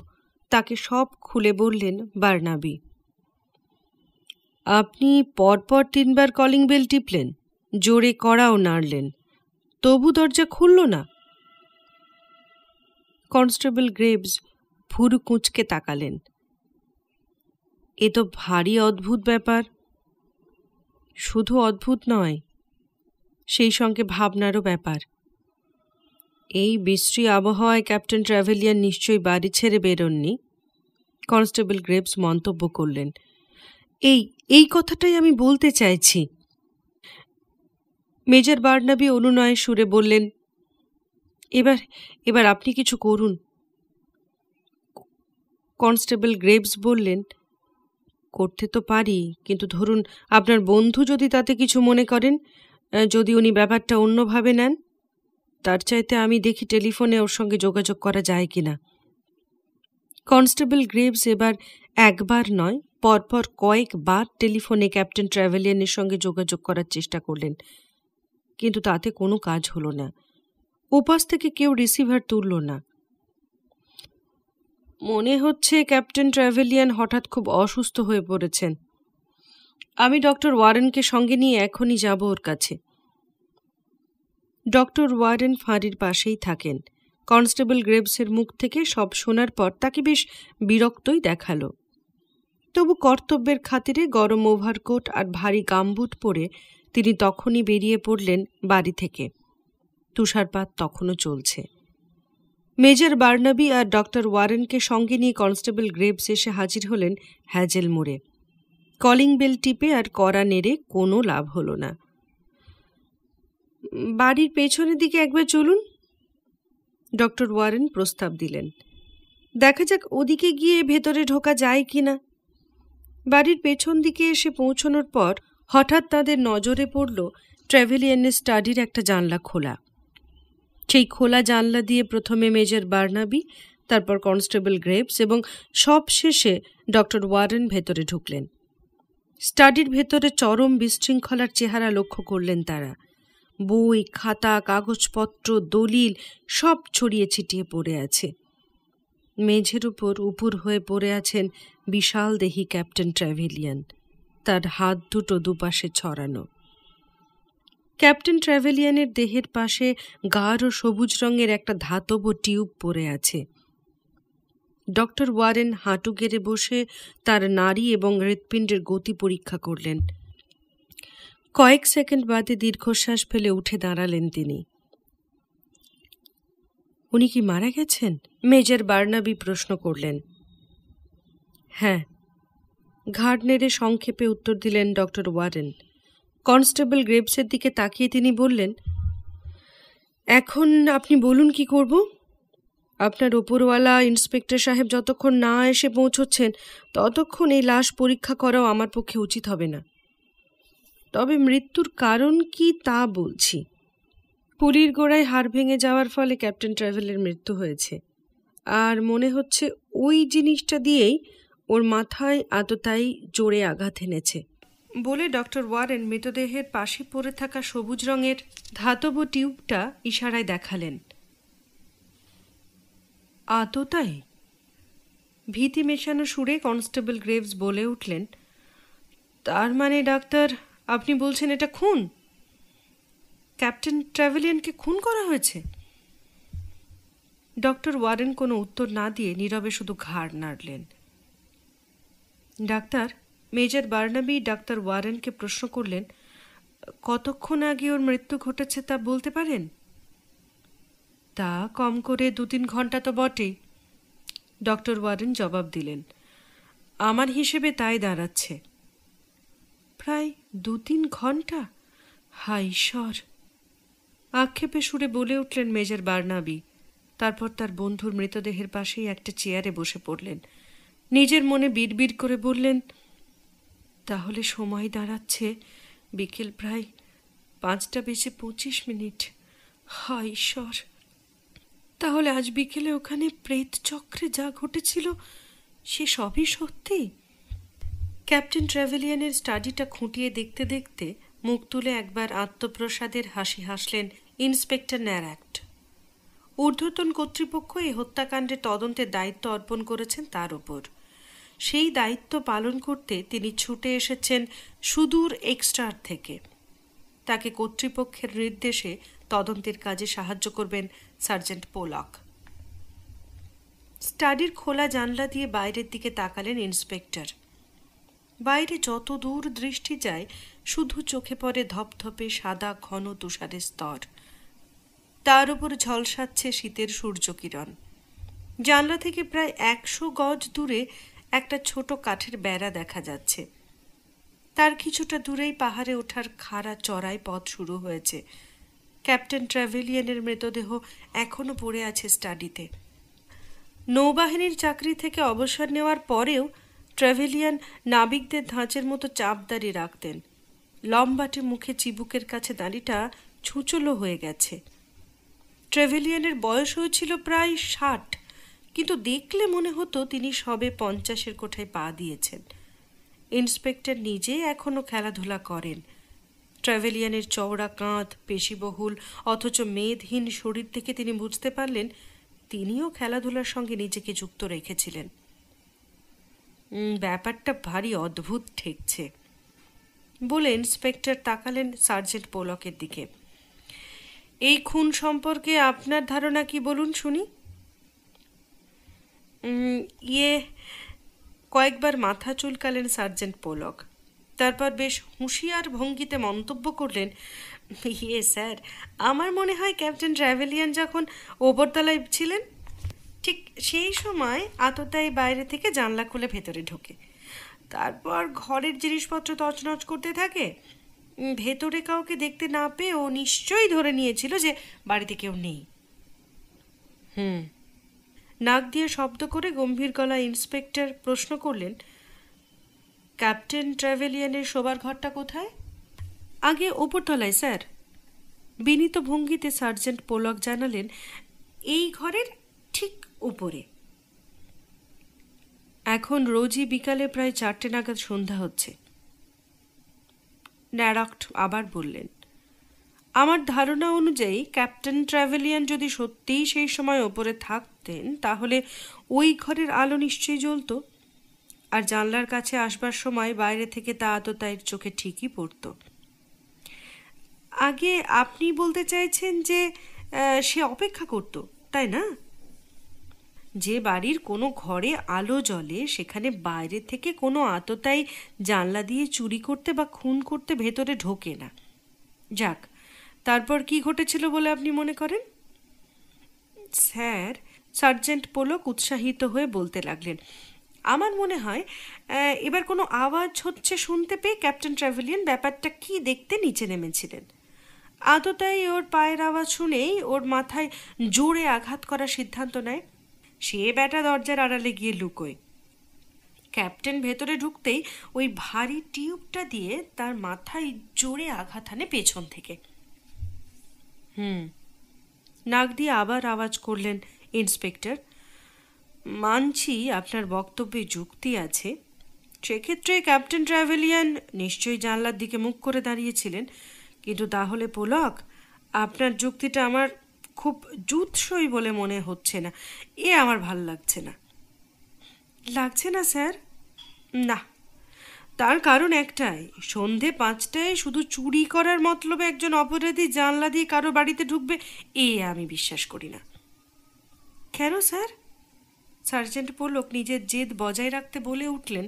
B: তাকে সব খুলে বললেন বার্নাবি। আপনি পরপর 3 বার কলিং বেল টিপলেন, জোরে কড়াও নাড়লেন, তবু দরজা খুলল না। কনস্টেবল গ্রেভস ভুরু কুঁচকে তাকালেন। এ তো ভারী অদ্ভুত ব্যাপার। শুধু অদ্ভুত নয়, সেই সঙ্গে ভাবনারও ব্যাপার। এই বিশ্রী আবহাওয়ায় ক্যাপ্টেন ট্র্যাভেলিয়ান নিশ্চয়ই বাড়ি ছেড়ে বেরোননি। কনস্টেবল গ্রেভস মন্তব্য করলেন। এই কথাটাই আমি বলতে চাইছি। মেজর বার্নাবি অনুনয়ের সুরে বললেন, এবার আপনি কিছু করুন। কনস্টেবল গ্রেভস বললেন, করতে তো পারি, কিন্তু ধরুন আপনার বন্ধু যদি তাতে কিছু মনে করেন, যদি উনি ব্যাপারটা অন্যভাবে নেন, তার চাইতে আমি দেখি টেলিফোনে ওর সঙ্গে যোগাযোগ করা যায় কিনা। কনস্টেবল গ্রেভস এবার একবার নয়, পরপর কয়েকবার টেলিফোনে ক্যাপ্টেন ট্র্যাভেলিয়ানের সঙ্গে যোগাযোগ করার চেষ্টা করলেন, কিন্তু তাতে কোনো কাজ হলো না। ওপাশ থেকে কেউ রিসিভার তুলল না। মনে হচ্ছে ক্যাপ্টেন ট্র্যাভেলিয়ান হঠাৎ খুব অসুস্থ হয়ে পড়েছেন। আমি ডক্টর ওয়ারেনকে সঙ্গে নিয়ে এখনই যাব ওর কাছে। ডক্টর ওয়ারেন ফাঁড়ির পাশেই থাকেন। কনস্টেবল গ্রেভসের মুখ থেকে সব শোনার পর তাকে বেশ বিরক্তই দেখালো। তবু কর্তব্যের খাতিরে গরম ওভারকোট আর ভারী গামবুট পরে তিনি তখনই বেরিয়ে পড়লেন বাড়ি থেকে। তুষারপাত তখনও চলছে। মেজর বার্নাবি আর ডক্টর ওয়ারেনকে সঙ্গে নিয়ে কনস্টেবল গ্রেভস এসে হাজির হলেন হ্যাজেল মোড়ে। কলিং বেল টিপে আর কড়া নেড়ে কোনো লাভ হলো না। বাড়ির পেছনের দিকে একবার চলুন, ডক্টর ওয়ারেন প্রস্তাব দিলেন। দেখা যাক ওদিকে গিয়ে ভেতরে ঢোকা যায় কিনা। বাড়ির পেছন দিকে এসে পৌঁছানোর পর হঠাৎ তাদের নজরে পড়ল ট্র্যাভেলিয়ানের স্টাডির একটা জানলা খোলা। সেই খোলা জানলা দিয়ে প্রথমে মেজর বার্নাবি, তারপর কনস্টেবল গ্রেভস এবং সব শেষে ডক্টর ওয়ারেন ভেতরে ঢুকলেন। স্টাডির ভেতরে চরম বিশৃঙ্খলার চেহারা লক্ষ্য করলেন তারা। বই, খাতা, কাগজপত্র, দলিল সব ছড়িয়ে ছিটিয়ে পড়ে আছে। মেঝের উপর উপুর হয়ে পড়ে আছেন বিশাল দেহী ক্যাপ্টেন ট্র্যাভেলিয়ান, তার হাত দুটো দুপাশে ছড়ানো। ক্যাপ্টেন ট্র্যাভেলিয়ানের দেহের পাশে গাঢ় সবুজ রঙের একটা ধাতব টিউব পড়ে আছে। ডক্টর ওয়ারেন হাঁটু গেড়ে বসে তার নাড়ি এবং হৃৎপিণ্ডের গতি পরীক্ষা করলেন। কয়েক সেকেন্ড বাদে দীর্ঘশ্বাস ফেলে উঠে দাঁড়ালেন তিনি। উনি কি মারা গেছেন? মেজর বার্নাবি প্রশ্ন করলেন। হ্যাঁ, ঘাড় নেড়ে সংক্ষেপে উত্তর দিলেন ডক্টর ওয়ারেন। কনস্টেবল গ্রেভসের দিকে তাকিয়ে তিনি বললেন, এখন আপনি বলুন কি করব? আপনার ওপরওয়ালা ইন্সপেক্টর সাহেব যতক্ষণ না এসে পৌঁছচ্ছেন ততক্ষণ এই লাশ পরীক্ষা করাও আমার পক্ষে উচিত হবে না। তবে মৃত্যুর কারণ কি তা বলছি। পুলির গোড়ায় হাড় ভেঙে যাওয়ার ফলে ক্যাপ্টেন ট্র্যাভেলের মৃত্যু হয়েছে, আর মনে হচ্ছে ওই জিনিসটা দিয়েই ওর মাথায় এতটাই জোরে আঘাত এনেছে বলে ডক্টর ওয়ারেন মৃতদেহের পাশে পড়ে থাকা সবুজ রঙের ধাতব টিউবটা ইশারায় দেখালেন। আততাই? ভীতি মেশানো সুরে কনস্টেবল গ্রেভস বলে উঠলেন, তার মানে ডাক্তার, আপনি বলছেন এটা খুন? ক্যাপ্টেন ট্র্যাভেলিয়ানকে খুন করা হয়েছে? ডক্টর ওয়ারেন কোনো উত্তর না দিয়ে নীরবে শুধু ঘাড় নাড়লেন। ডাক্তার, মেজর বার্নাবি ডাক্তার ওয়ারেনকে প্রশ্ন করলেন, কতক্ষণ আগে ওর মৃত্যু ঘটেছে তা বলতে পারেন? তা কম করে 2-3 ঘন্টা তো বটেই, ডক্টর ওয়ারেন জবাব দিলেন। আমার হিসেবে তাই দাঁড়াচ্ছে। প্রায় 2-3 ঘন্টা? হায় ঈশ্বর! আক্ষেপে সুরে বলে উঠলেন মেজর বার্নাবি। তারপর তার বন্ধুর মৃতদেহের পাশেই একটা চেয়ারে বসে পড়লেন। নিজের মনে বিড়বিড় করে বললেন, তাহলে সময় দাঁড়াচ্ছে বিকেল প্রায় 5:25। হায় ঈশ্বর! তাহলে আজ বিকেলে ওখানে প্রেত চক্রে যা ঘটেছিল সে সবই সত্যি? ক্যাপ্টেন ট্র্যাভেলিয়ানের স্টাডিটা খুঁটিয়ে দেখতে দেখতে মুখ তুলে একবার আত্মপ্রসাদের হাসি হাসলেন ইন্সপেক্টর ন্যারাক্ট। ঊর্ধ্বতন কর্তৃপক্ষ এই হত্যাকাণ্ডের তদন্তের দায়িত্ব অর্পণ করেছেন তার ওপর। সেই দায়িত্ব পালন করতে তিনি ছুটে এসেছেন সুদূর এক্সট্রার থেকে। তাকে কর্তৃপক্ষের নির্দেশে তদন্তের কাজে সাহায্য করবেন সার্জেন্ট পোলক। স্টাডির খোলা জানলা দিয়ে বাইরের দিকে তাকালেন ইন্সপেক্টর। বাইরে যত দূর দৃষ্টি যায় শুধু চোখে পড়ে ধপধপে সাদা ঘন তুষারের স্তর, তার উপর ঝলসাচ্ছে শীতের সূর্যকিরণ। জানলা থেকে প্রায় 100 গজ দূরে একটা ছোট কাঠের বেড়া দেখা যাচ্ছে। তার কিছুটা দূরেই পাহাড়ে ওঠার খাড়া চড়াই পথ শুরু হয়েছে। ক্যাপ্টেন ট্রেভেলিয়ানের মৃতদেহ এখনো পড়ে আছে স্টাডিতে। নৌবাহিনীর চাকরি থেকে অবসর নেওয়ার পরেও ট্রেভেলিয়ান নাবিকদের ধাঁচের মতো চাপদাড়ি রাখতেন। লম্বাটে মুখে চিবুকের কাছে দাড়িটা ছুঁচলো হয়ে গেছে। ট্রেভেলিয়ানের বয়স হয়েছিল প্রায় 60, কিন্তু দেখলে মনে হতো তিনি সবে 50-এর কোঠায় পা দিয়েছেন। ইন্সপেক্টর নিজে এখনো খেলাধুলা করেন। ট্রেভেলিয়ানের চওড়া কাঁধ, পেশিবহুল অথচ মেদহীন শরীর থেকে তিনি বুঝতে পারলেন তিনিও খেলাধুলার সঙ্গে নিজেকে যুক্ত রেখেছিলেন। ব্যাপারটা ভারী অদ্ভুত ঠেকছে বলে ইন্সপেক্টর তাকালেন সার্জেন্ট পোলকের দিকে। এই খুন সম্পর্কে আপনার ধারণা কি বলুন শুনি। কয়েকবার মাথা চুলকালেন সার্জেন্ট পোলক। তারপর বেশ হুঁশিয়ার ভঙ্গিতে মন্তব্য করলেন, স্যার, আমার মনে হয় ক্যাপ্টেন ট্রেভেলিয়ান যখন ওপরতলায় ছিলেন ঠিক সেই সময় আততায়ী বাইরে থেকে জানলা খুলে ভেতরে ঢোকে। তারপর ঘরের জিনিসপত্র তছনছ করতে থাকে। ভেতরে কাউকে দেখতে না পেয়ে ও নিশ্চয়ই ধরে নিয়েছিল যে বাড়িতে কেউ নেই। নাক দিয়ে শব্দ করে গম্ভীর গলায় ইন্সপেক্টর প্রশ্ন করলেন, ক্যাপ্টেন ট্রেভেলিয়ানের শোবার ঘরটা কোথায়? আগে ওপরতলায় স্যার। বিনীত ভঙ্গিতে সার্জেন্ট পোলক জানালেন, এই ঘরের ঠিক উপরে। এখন রোজই বিকালে প্রায় 4টে নাগাদ সন্ধ্যা হচ্ছে। ন্যারক্ট আবার বললেন, আমার ধারণা অনুযায়ী ক্যাপ্টেন ট্রেভেলিয়ান যদি সত্যিই সেই সময় ওপরে থাকতেন তাহলে ওই ঘরের আলো নিশ্চয়ই জ্বলত, আর জানলার কাছে আসবার সময় বাইরে থেকে তা আততায়ীর চোখে ঠিকই পড়ত। আগে আপনি বলতে চাইছেন যে সে অপেক্ষা করত, তাই না? যে বাড়ির কোনো ঘরে আলো জ্বলে সেখানে বাইরে থেকে কোনো আততায়ী জানলা দিয়ে চুরি করতে বা খুন করতে ভেতরে ঢোকে না। যাক, তারপর কি ঘটেছিল বলে আপনি মনে করেন? স্যার, সার্জেন্ট পোলক উৎসাহিত হয়ে বলতে লাগলেন, আমার মনে হয় এবার কোনো আওয়াজ হচ্ছে শুনতে পেয়ে ক্যাপ্টেন ট্রেভেলিয়ান ব্যাপারটা কি দেখতে নিচে নেমেছিলেন। আততায়ী ওর পায়ের আওয়াজ শুনেই ওর মাথায় জোরে আঘাত করার সিদ্ধান্ত নেয়। সে ব্যাটা দরজার আড়ালে গিয়ে লুকোয়। ক্যাপ্টেন ভেতরে ঢুকতেই ওই ভারী টিউবটা দিয়ে তার মাথায় জোরে আঘাত আনে পেছন থেকে। নাক দিয়ে আবার আওয়াজ করলেন ইন্সপেক্টর, মানছি আপনার বক্তব্যে যুক্তি আছে। সেক্ষেত্রে ক্যাপ্টেন ট্রেভেলিয়ান নিশ্চয়ই জানলার দিকে মুখ করে দাঁড়িয়েছিলেন, কিন্তু তাহলে পোলক, আপনার যুক্তিটা আমার খুব জুৎসই বলে মনে হচ্ছে না। আমার ভাল লাগছে না। লাগছে না স্যার? না, তার কারণ একটাই, সন্ধে 5টায় শুধু চুরি করার মতলবে একজন অপরাধী জানলা দিয়ে কারো বাড়িতে ঢুকবে আমি বিশ্বাস করি না। কেন স্যার? সার্জেন্ট পোলক নিজের জেদ বজায় রাখতে বলে উঠলেন,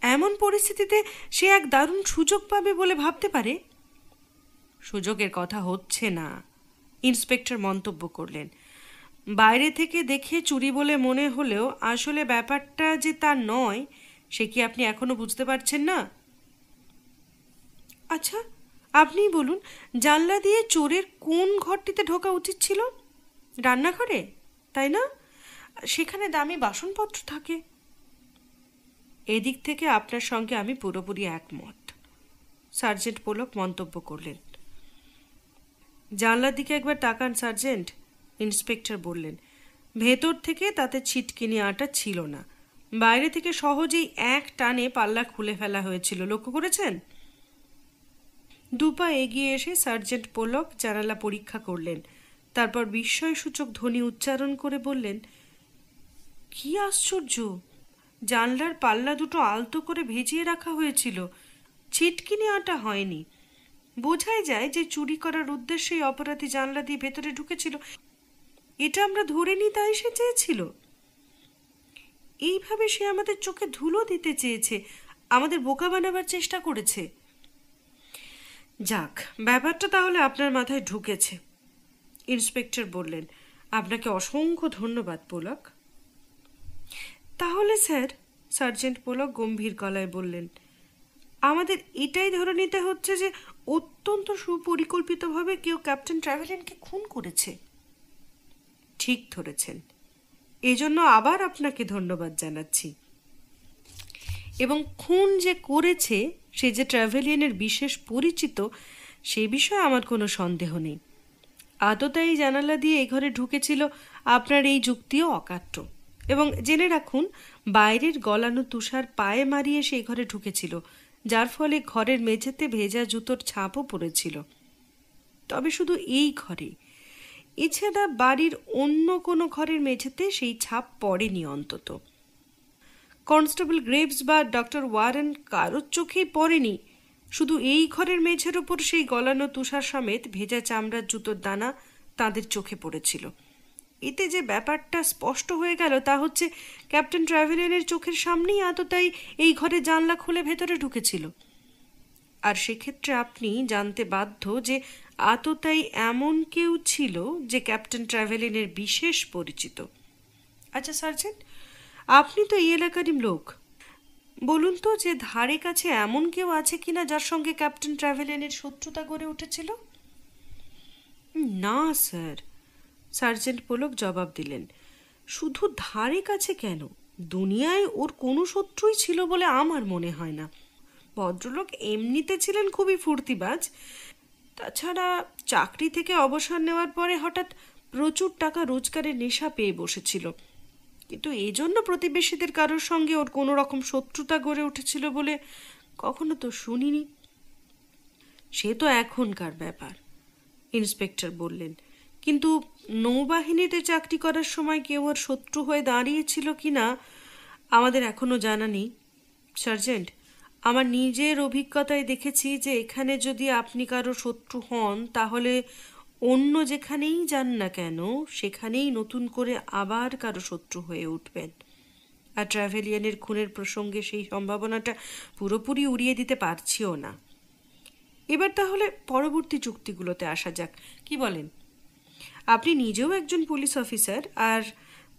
B: এমন পরিস্থিতিতে সে এক দারুণ সুযোগ পাবে বলে ভাবতে পারে। সুযোগের কথা হচ্ছে না, ইন্সপেক্টর মন্তব্য করলেন। বাইরে থেকে দেখে চুরি বলে মনে হলেও আসলে ব্যাপারটা যে তা নয় সে কি আপনি এখনো বুঝতে পারছেন না? আচ্ছা, আপনিই বলুন, জানলা দিয়ে চোরের কোন ঘরটিতে ঢোকা উচিত ছিল? রান্নাঘরে, তাই না? সেখানে দামি বাসনপত্র থাকে। এদিক থেকে আপনার সঙ্গে আমি পুরোপুরি একমত, সার্জেন্ট পোলক মন্তব্য করলেন। জানলার দিকে একবার তাকান সার্জেন্ট, ইন্সপেক্টর বললেন। ভেতর থেকে তাতে ছিটকিনি আটা ছিল না। বাইরে থেকে সহজেই এক টানে পাল্লা খুলে ফেলা হয়েছিল, লক্ষ্য করেছেন? দুপা এগিয়ে এসে সার্জেন্ট পোলক জানালা পরীক্ষা করলেন। তারপর বিস্ময়সূচক ধ্বনি উচ্চারণ করে বললেন, কি আশ্চর্য! জানলার পাল্লা দুটো আলতো করে ভেজিয়ে রাখা হয়েছিল, ছিটকিনি আটা হয়নি। বোঝাই যায় যে চুরি করার উদ্দেশ্যেই অপরাধী জানলা দিয়ে ভেতরে ঢুকেছিল। এটা আমরা ধরে নিই, তাই সে চেয়েছিল। এইভাবে সে আমাদের চোখে ধুলো দিতে চেয়েছে, আমাদের বোকা বানাবার চেষ্টা করেছে। যাক, ব্যাপারটা তাহলে আপনার মাথায় ঢুকেছে, ইন্সপেক্টর বললেন। আপনাকে অসংখ্য ধন্যবাদ, পোলক। তাহলে স্যার, সার্জেন্ট পোলক গম্ভীর গলায় বললেন, আমাদের এটাই ধরে নিতে হচ্ছে যে অত্যন্ত সুপরিকল্পিতভাবে কেউ ক্যাপ্টেন ট্রাভেলিয়ানকে খুন করেছে। ঠিক ধরেছেন। এজন্য আবার আপনাকে ধন্যবাদ জানাচ্ছি। এবং খুন যে করেছে সে যে ট্রাভেলিয়ানের বিশেষ পরিচিত, সে বিষয়ে আমার কোনো সন্দেহ নেই। আততায়ী জানালা দিয়ে এই ঘরে ঢুকেছিল, আপনার এই যুক্তিও অকাট্য। এবং জেনে রাখুন, বাইরের গলানো তুষার পায়ে মারিয়ে সেই ঘরে ঢুকেছিল, যার ফলে ঘরের মেঝেতে ভেজা জুতোর ছাপও পড়েছিল। তবে শুধু এই ঘরে, এছাড়া বাড়ির অন্য কোনো ঘরের মেঝেতে সেই ছাপ পড়েনি অন্তত। কনস্টেবল গ্রেভস বা ডক্টর ওয়ারেন কারোর চোখেই পড়েনি। শুধু এই ঘরের মেঝের ওপর সেই গলানো তুষার সমেত ভেজা চামড়ার জুতোর দানা তাদের চোখে পড়েছিল। এতে যে ব্যাপারটা স্পষ্ট হয়ে গেল তা হচ্ছে, ক্যাপ্টেন ট্রাভেলিয়ানের চোখের সামনেই আততায়ী এই ঘরে জানলা খুলে ভেতরে ঢুকেছিল। আর সেক্ষেত্রে আপনি জানতে বাধ্য যে আততায়ী এমন কেউ ছিল যে ক্যাপ্টেন ট্রাভেলিয়ানের বিশেষ পরিচিত। আচ্ছা সার্জেন্ট, আপনি তো এই এলাকারই লোক, বলুন তো যে ধারে কাছে এমন কেউ আছে কিনা যার সঙ্গে ক্যাপ্টেন ট্রাভেলিয়ানের শত্রুতা গড়ে উঠেছিল? না স্যার, সার্জেন্ট পোলক জবাব দিলেন। শুধু ধারে কাছে কেন, দুনিয়ায় ওর কোনো শত্রুই ছিল বলে আমার মনে হয় না। ভদ্রলোক এমনিতে ছিলেন খুবই ফুর্তিবাজ। তাছাড়া চাকরি থেকে অবসর নেওয়ার পরে হঠাৎ প্রচুর টাকা রোজগারের নেশা পেয়ে বসেছিল। কিন্তু এই জন্য প্রতিবেশীদের কারোর সঙ্গে ওর কোনো রকম শত্রুতা গড়ে উঠেছিল বলে কখনো তো শুনিনি। সে তো এখনকার ব্যাপার, ইন্সপেক্টর বললেন। কিন্তু নৌবাহিনীতে চাকরি করার সময় কেউ ওর শত্রু হয়ে দাঁড়িয়েছিল কিনা আমাদের এখনো জানা নেই। সার্জেন্ট, আমার নিজের অভিজ্ঞতায় দেখেছি যে এখানে যদি আপনি কারো শত্রু হন, তাহলে অন্য যেখানেই যান না কেন সেখানেই নতুন করে আবার কারো শত্রু হয়ে উঠবেন। আর ট্রাভেলিয়ানের খুনের প্রসঙ্গে সেই সম্ভাবনাটা পুরোপুরি উড়িয়ে দিতে পারছিও না। এবার তাহলে পরবর্তী যুক্তিগুলোতে আসা যাক, কি বলেন? আপনি নিজেও একজন পুলিশ অফিসার, আর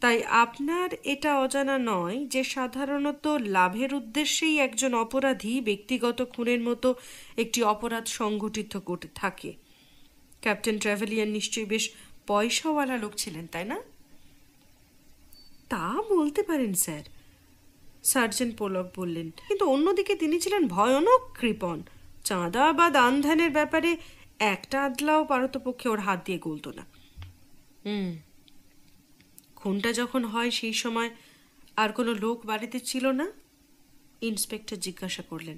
B: তাই আপনার এটা অজানা নয় যে সাধারণত লাভের উদ্দেশ্যেই একজন অপরাধী ব্যক্তিগত খুনের মতো একটি অপরাধ সংঘটিত করতে থাকে। ক্যাপ্টেন ট্রাভেলিয়ান নিশ্চয়ই বেশ পয়সাওয়ালা লোক ছিলেন, তাই না? তা বলতে পারেন স্যার, সার্জেন্ট পোলক বললেন। কিন্তু অন্যদিকে তিনি ছিলেন ভয়ানক কৃপণ। চাঁদা বা দান ধ্যানের ব্যাপারে একটা আদলাও পারতপক্ষে ওর হাত দিয়ে গলত না। খুনটা যখন হয় সেই সময় আর কোনো লোক বাড়িতে ছিল না? ইন্সপেক্টর জিজ্ঞাসা করলেন।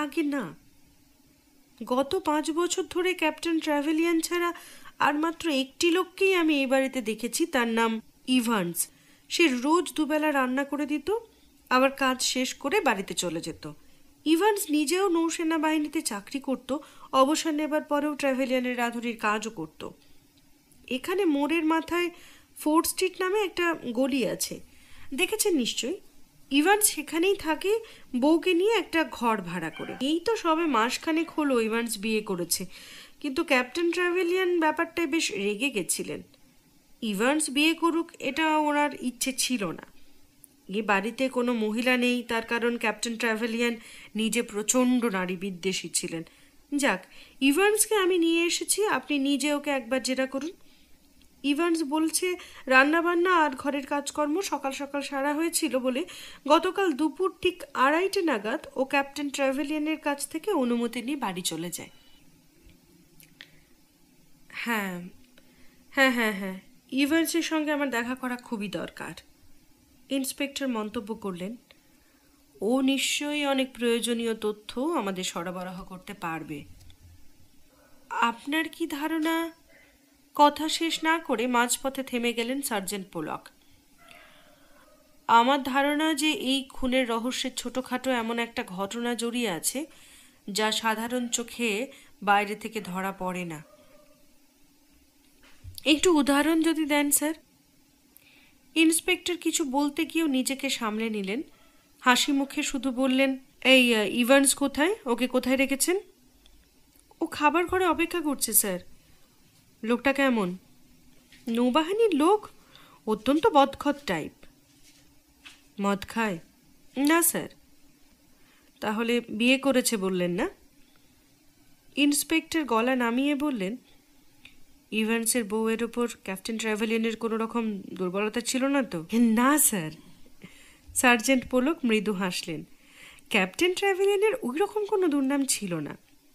B: আগে না, গত 5 বছর ধরে ক্যাপ্টেন ট্রাভেলিয়ান ছাড়া আর মাত্র একটি লোককেই আমি এই বাড়িতে দেখেছি, তার নাম ইভান্স। সে রোজ দুবেলা রান্না করে দিত, আবার কাজ শেষ করে বাড়িতে চলে যেত। ইভান্স নিজেও নৌসেনা বাহিনীতে চাকরি করত, অবসর নেবার পরেও ট্রাভেলিয়ানের রাঁধুনির কাজও করত। এখানে মোড়ের মাথায় 4th স্ট্রিট নামে একটা গলি আছে, দেখেছেন নিশ্চয়ই। ইভান্স সেখানেই থাকে, বউকে নিয়ে একটা ঘর ভাড়া করে। এই তো সবে মাসখানেক হলো ইভান্স বিয়ে করেছে, কিন্তু ক্যাপ্টেন ট্রাভেলিয়ান ব্যাপারটায় বেশ রেগে গেছিলেন। ইভান্স বিয়ে করুক এটা ওনার ইচ্ছে ছিল না। এ বাড়িতে কোনো মহিলা নেই, তার কারণ ক্যাপ্টেন ট্রাভেলিয়ান নিজে প্রচণ্ড নারী বিদ্বেষী ছিলেন। যাক, ইভান্সকে আমি নিয়ে এসেছি, আপনি নিজে ওকে একবার জেরা করুন। ইভান্স বলছে রান্নাবান্না আর ঘরের কাজকর্ম সকাল সকাল সারা হয়েছিল বলে গতকাল দুপুর ঠিক 2:30 নাগাদ ও ক্যাপ্টেন ট্রাভেলিয়ানের কাছ থেকে অনুমতি নিয়ে বাড়ি চলে যায়। হ্যাঁ হ্যাঁ হ্যাঁ হ্যাঁ, ইভান্সের সঙ্গে আমার দেখা করা খুবই দরকার, ইন্সপেক্টর মন্তব্য করলেন। ও নিশ্চয়ই অনেক প্রয়োজনীয় তথ্য আমাদের সরবরাহ করতে পারবে। আপনার কি ধারণা? কথা শেষ না করে মাঝপথে থেমে গেলেন সার্জেন্ট পোলক। আমার ধারণা যে এই খুনের রহস্যের ছোটোখাটো এমন একটা ঘটনা জড়িয়ে আছে যা সাধারণ চোখে বাইরে থেকে ধরা পড়ে না। একটু উদাহরণ যদি দেন স্যার। ইন্সপেক্টর কিছু বলতে গিয়েও নিজেকে সামলে নিলেন। হাসি মুখে শুধু বললেন, এই ইভান্স কোথায়? ওকে কোথায় রেখেছেন? ও খাবার ঘরে অপেক্ষা করছে স্যার। লোকটা কেমন? নৌবাহিনীর লোক, অত্যন্ত বদখত টাইপ। মদ খায়? না স্যার। তাহলে বিয়ে করেছে বললেন না? ইন্সপেক্টর গলা নামিয়ে বললেন, ইভান্সের বউয়ের ওপর ক্যাপ্টেন ট্র্যাভেলিয়ানের কোনো রকম দুর্বলতা ছিল না তো? না স্যার। সার্জেন্ট পোলক মৃদু হাসলেন। ক্যাপ্টেন ট্র্যাভেলিয়ানের ওই রকম কোনো দুর্নাম ছিল না।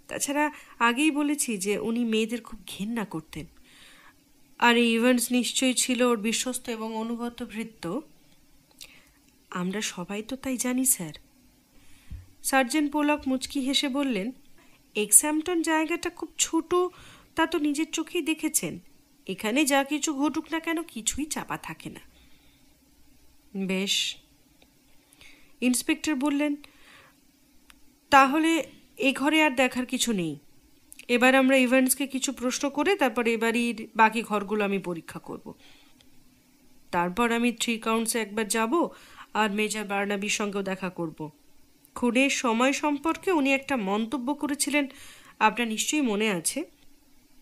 B: তাছাড়া আগেই বলেছি যে উনি মেয়েদের খুব ঘেন্না করতেন। আর এই ইভান্স নিশ্চয়ই ছিল ওর বিশ্বস্ত এবং অনুগত ভৃত্য। আমরা সবাই তো তাই জানি স্যার। সার্জেন্ট পোলক মুচকি হেসে বললেন, এক্সাম্পটন জায়গাটা খুব ছোট, তা তো নিজের চোখেই দেখেছেন। এখানে যা কিছু ঘটুক না কেন কিছুই চাপা থাকে না। বেশ। ইন্সপেক্টর বললেন, তাহলে এ ঘরে আর দেখার কিছু নেই। এবার আমরা ইভান্সকে কিছু প্রশ্ন করে তারপর এবারই বাকি ঘরগুলো আমি পরীক্ষা করব। তারপর আমি 3 কাউন্টসে একবার যাব আর মেজর বার্নাবির সঙ্গেও দেখা করব। খুনের সময় সম্পর্কে উনি একটা মন্তব্য করেছিলেন, আপনার নিশ্চয়ই মনে আছে।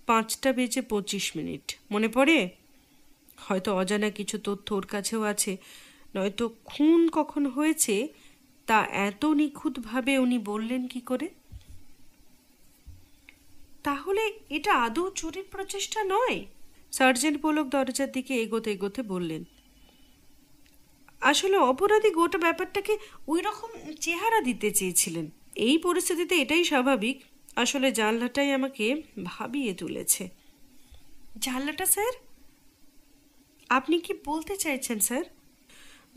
B: 5:25 মনে পড়ে? হয়তো অজানা কিছু তথ্য ওর কাছেও আছে, নয়তো খুন কখন হয়েছে তা এত নিখুঁতভাবে উনি বললেন কি করে? তাহলে এটা আদৌ চুরির প্রচেষ্টা নয়? সার্জেন্ট পোলক দরজার দিকে এগোতে এগোতে বললেন। আসলে অপরাধী গোটা ব্যাপারটাকে ওই রকম চেহারা দিতে চেয়েছিলেন। এই পরিস্থিতিতে এটাই স্বাভাবিক। আসলে জানলাটাই আমাকে ভাবিয়ে তুলেছে। জানলাটা স্যার? আপনি কি বলতে চাইছেন স্যার?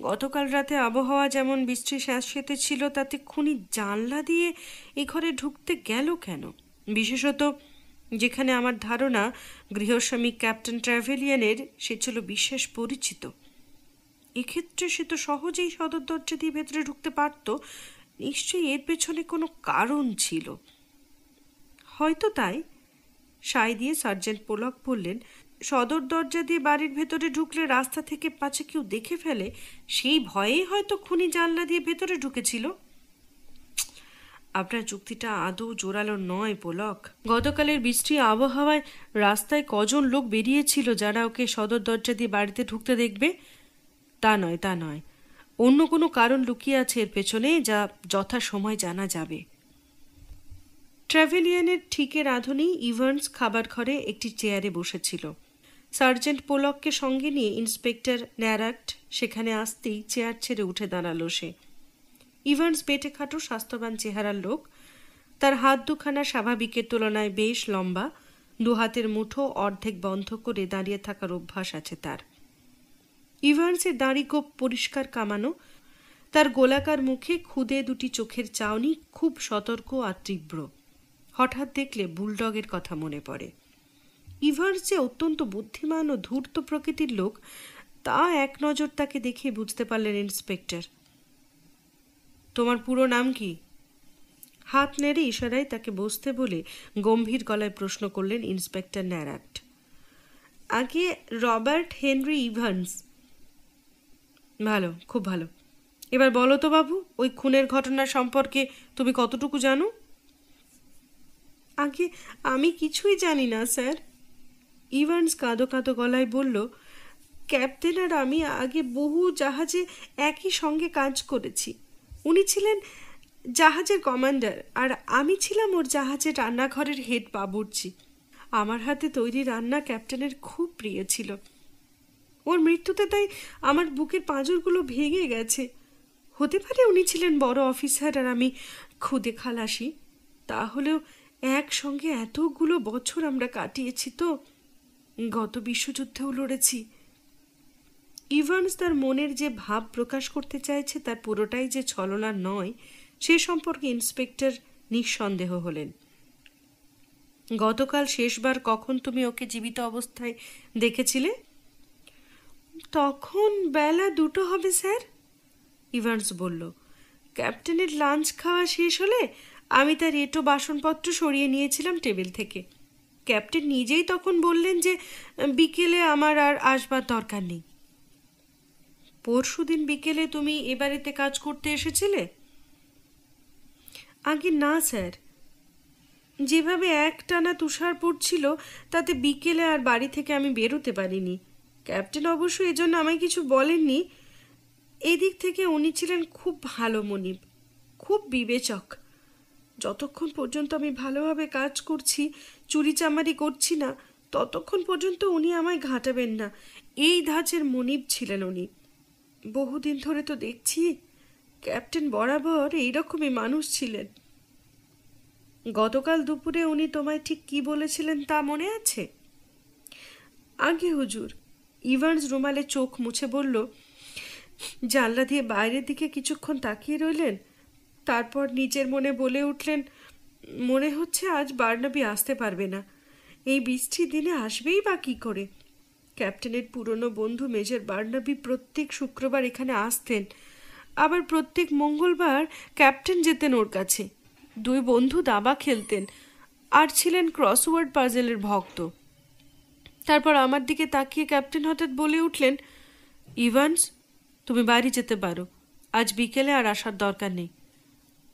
B: গতকাল রাতে আবহাওয়া যেমন বৃষ্টি স্যাঁতসেঁতে ছিল, তাতে খুনি জানলা দিয়ে এ ঘরে ঢুকতে গেল কেন? বিশেষত যেখানে আমার ধারণা গৃহস্বামী ক্যাপ্টেন ট্র্যাভেলিয়ানের সে ছিল বিশেষ পরিচিত। এক্ষেত্রে সে তো সহজেই সদর দরজা দিয়ে ভেতরে ঢুকতে পারত। নিশ্চয়ই এর পেছনে কোনো কারণ ছিল। হয়তো তাই। সায় দিয়ে সার্জেন্ট পোলক বললেন, সদর দরজা দিয়ে বাড়ির ভেতরে ঢুকলে রাস্তা থেকে পাছে কেউ দেখে ফেলে, সেই ভয়েই হয়তো খুনি জানলা দিয়ে ভেতরে ঢুকেছিল। আপনার যুক্তিটা আদৌ জোরালো নয় পোলক। গতকালের বৃষ্টি আবহাওয়ায় রাস্তায় কজন লোক বেরিয়েছিল যারা ওকে সদর দরজা দিয়ে বাড়িতে ঢুকতে দেখবে? তা নয়। অন্য কোনো কারণ লুকিয়ে আছে এর পেছনে, যা যথাসময় জানা যাবে। ট্র্যাভেলিয়ানের ঠিকের রাঁধুনি ইভান্স খাবার ঘরে একটি চেয়ারে বসেছিল। সার্জেন্ট পোলককে সঙ্গে নিয়ে ইন্সপেক্টর ন্যারাক্ট সেখানে আসতেই চেয়ার ছেড়ে উঠে দাঁড়ালো সে। ইভান্স বেটে খাটো স্বাস্থ্যবান চেহারার লোক। তার হাত দুখানা স্বাভাবিকের তুলনায় বেশ লম্বা। 2 হাতের মুঠো অর্ধেক বন্ধ করে দাঁড়িয়ে থাকার অভ্যাস আছে তার। ইভান্সের দাড়ি গোঁফ পরিষ্কার কামানো। তার গোলাকার মুখে ক্ষুদে 2টি চোখের চাউনি খুব সতর্ক আর তীব্র। হঠাৎ দেখলে বুলডগের কথা মনে পড়ে। ইভান্স যে অত্যন্ত বুদ্ধিমান ও ধূর্ত প্রকৃতির লোক, তা এক নজর তাকে দেখে বুঝতে পারলেন ইন্সপেক্টর। তোমার পুরো নাম কি? হাত নেড়ে ইশারায় তাকে বসতে বলে গম্ভীর গলায় প্রশ্ন করলেন ইন্সপেক্টর ন্যারাক্ট। আগে রবার্ট হেনরি ইভান্স। ভালো, খুব ভালো। এবার বলো তো বাবু, ওই খুনের ঘটনা সম্পর্কে তুমি কতটুকু জানো? আগে আমি কিছুই জানি না স্যার। ইভান্স কাঁদো কাঁদো গলায় বলল, ক্যাপ্টেন আর আমি আগে বহু জাহাজে একই সঙ্গে কাজ করেছি। উনি ছিলেন জাহাজের কমান্ডার আর আমি ছিলাম ওর জাহাজের রান্নাঘরের হেড বাবুর্চি। আমার হাতে তৈরি রান্না ক্যাপ্টেনের খুব প্রিয় ছিল। ওর মৃত্যুতে তাই আমার বুকের পাঁজরগুলো ভেঙে গেছে। হতে পারে উনি ছিলেন বড় অফিসার আর আমি খুদে খালাসি। তাহলেও একসঙ্গে এতগুলো বছর আমরা কাটিয়েছি তো। গত বিশ্বযুদ্ধেও লড়েছি। ইভান্স তার মনের যে ভাব প্রকাশ করতে চাইছে তার পুরোটাই যে ছলনা নয়, সে সম্পর্কে ইন্সপেক্টর নিঃসন্দেহ হলেন। গতকাল শেষবার কখন তুমি ওকে জীবিত অবস্থায় দেখেছিলে? তখন বেলা 2টো হবে স্যার, ইভান্স বলল। ক্যাপ্টেনের লাঞ্চ খাওয়া শেষ হলে আমি তার এঁটো বাসনপত্র সরিয়ে নিয়েছিলাম টেবিল থেকে। ক্যাপ্টেন নিজেই তখন বললেন যে বিকেলে আমার আর আসবার দরকার নেই। পরশুদিন বিকেলে তুমি এ বাড়িতে কাজ করতে এসেছিলে? আগে না স্যার, যেভাবে একটানা তুষার পড়ছিল তাতে বিকেলে আর বাড়ি থেকে আমি বেরোতে পারিনি। ক্যাপ্টেন অবশ্য এজন্য আমায় কিছু বলেননি। এদিক থেকে উনি ছিলেন খুব ভালো মনিব, খুব বিবেচক। যতক্ষণ পর্যন্ত আমি ভালোভাবে কাজ করছি, চুরিচামারি করছি না, ততক্ষণ পর্যন্ত উনি আমায় ঘাঁটাবেন না, এই ধাঁচের মনিব ছিলেন উনি। বহুদিন ধরে তো দেখছি ক্যাপ্টেন বরাবর এইরকমই মানুষ ছিলেন। গতকাল দুপুরে উনি তোমায় ঠিক কি বলেছিলেন তা মনে আছে? আগে হুজুর। ইভান্স রুমালে চোখ মুছে বলল। জানলা দিয়ে বাইরের দিকে কিছুক্ষণ তাকিয়ে রইলেন, তারপর নিজের মনে বলে উঠলেন, মনে হচ্ছে আজ বার্নাবি আসতে পারবে না। এই বৃষ্টির দিনে আসবেই বা কী করে? ক্যাপ্টেনের পুরনো বন্ধু মেজর বার্নাবি প্রত্যেক শুক্রবার এখানে আসতেন, আবার প্রত্যেক মঙ্গলবার ক্যাপ্টেন যেতেন ওর কাছে। দুই বন্ধু দাবা খেলতেন আর ছিলেন ক্রসওয়ার্ড পাজেলের ভক্ত। তারপর আমার দিকে তাকিয়ে ক্যাপ্টেন হঠাৎ বলে উঠলেন, ইভান্স, তুমি বাড়ি যেতে পারো, আজ বিকেলে আর আসার দরকার নেই,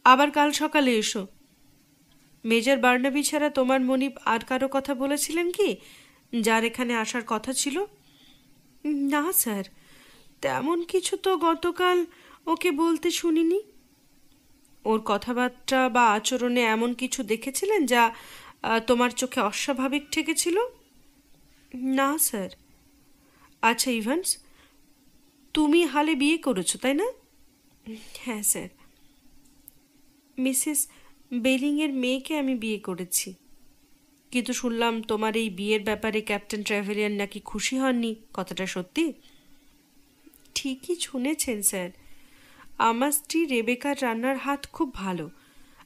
B: আবার কাল সকালে এসো। মেজর বার্নাবি ছাড়া তোমার মনিব আর কারো কথা বলেছিলেন কি, যার এখানে আসার কথা ছিল? না স্যার, তেমন কিছু তো গতকাল ওকে বলতে শুনিনি। ওর কথাবার্তা বা আচরণে এমন কিছু দেখেছিলেন যা তোমার চোখে অস্বাভাবিক ঠেকেছিল? না স্যার। আচ্ছা ইভান্স, তুমি হালে বিয়ে করেছো তাই না? হ্যাঁ স্যার। মিসেস বেলিংয়ের মেয়েকে আমি বিয়ে করেছি। কিন্তু শুনলাম তোমার এই বিয়ের ব্যাপারে ক্যাপ্টেন ট্র্যাভেলিয়ার নাকি খুশি হননি, কথাটা সত্যি? ঠিকই শুনেছেন স্যার। আমার স্ত্রী রেবেকার রান্নার হাত খুব ভালো,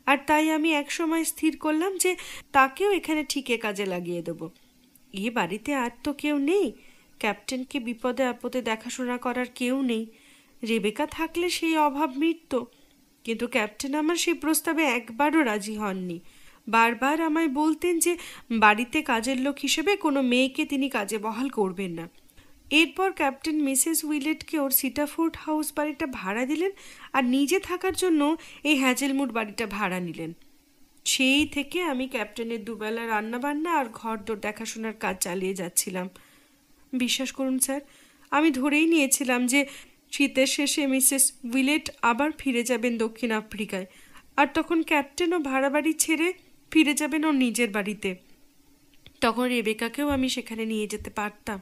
B: আর তাই আমি একসময় স্থির করলাম যে তাকেও এখানে ঠিকই কাজে লাগিয়ে দেব। এ বাড়িতে আর তো কেউ নেই, ক্যাপ্টেনকে বিপদে আপদে দেখাশোনা করার কেউ নেই। রেবেকা থাকলে সেই অভাব মিটত, কিন্তু ক্যাপ্টেন আমার সেই প্রস্তাবে একবারও রাজি হননি। বারবার আমায় বলতেন যে বাড়িতে কাজের লোক হিসেবে কোনো মেয়েকে তিনি কাজে বহাল করবেন না। এরপর ক্যাপ্টেন মিসেস উইলেটকে ওর সিটাফোর্ড হাউস বাড়িটা ভাড়া দিলেন, আর নিজে থাকার জন্য এই হ্যাজেলমুড বাড়িটা ভাড়া নিলেন। সেই থেকে আমি ক্যাপ্টেনের দুবেলা রান্নাবান্না আর ঘরদোর দেখাশোনার কাজ চালিয়ে যাচ্ছিলাম। বিশ্বাস করুন স্যার, আমি ধরেই নিয়েছিলাম যে শীতের শেষে মিসেস উইলেট আবার ফিরে যাবেন দক্ষিণ আফ্রিকায়, আর তখন ক্যাপ্টেনও ভাড়া বাড়ি ছেড়ে ফিরে যাবেন ওর নিজের বাড়িতে। তখন রেবেকাকেও আমি সেখানে নিয়ে যেতে পারতাম।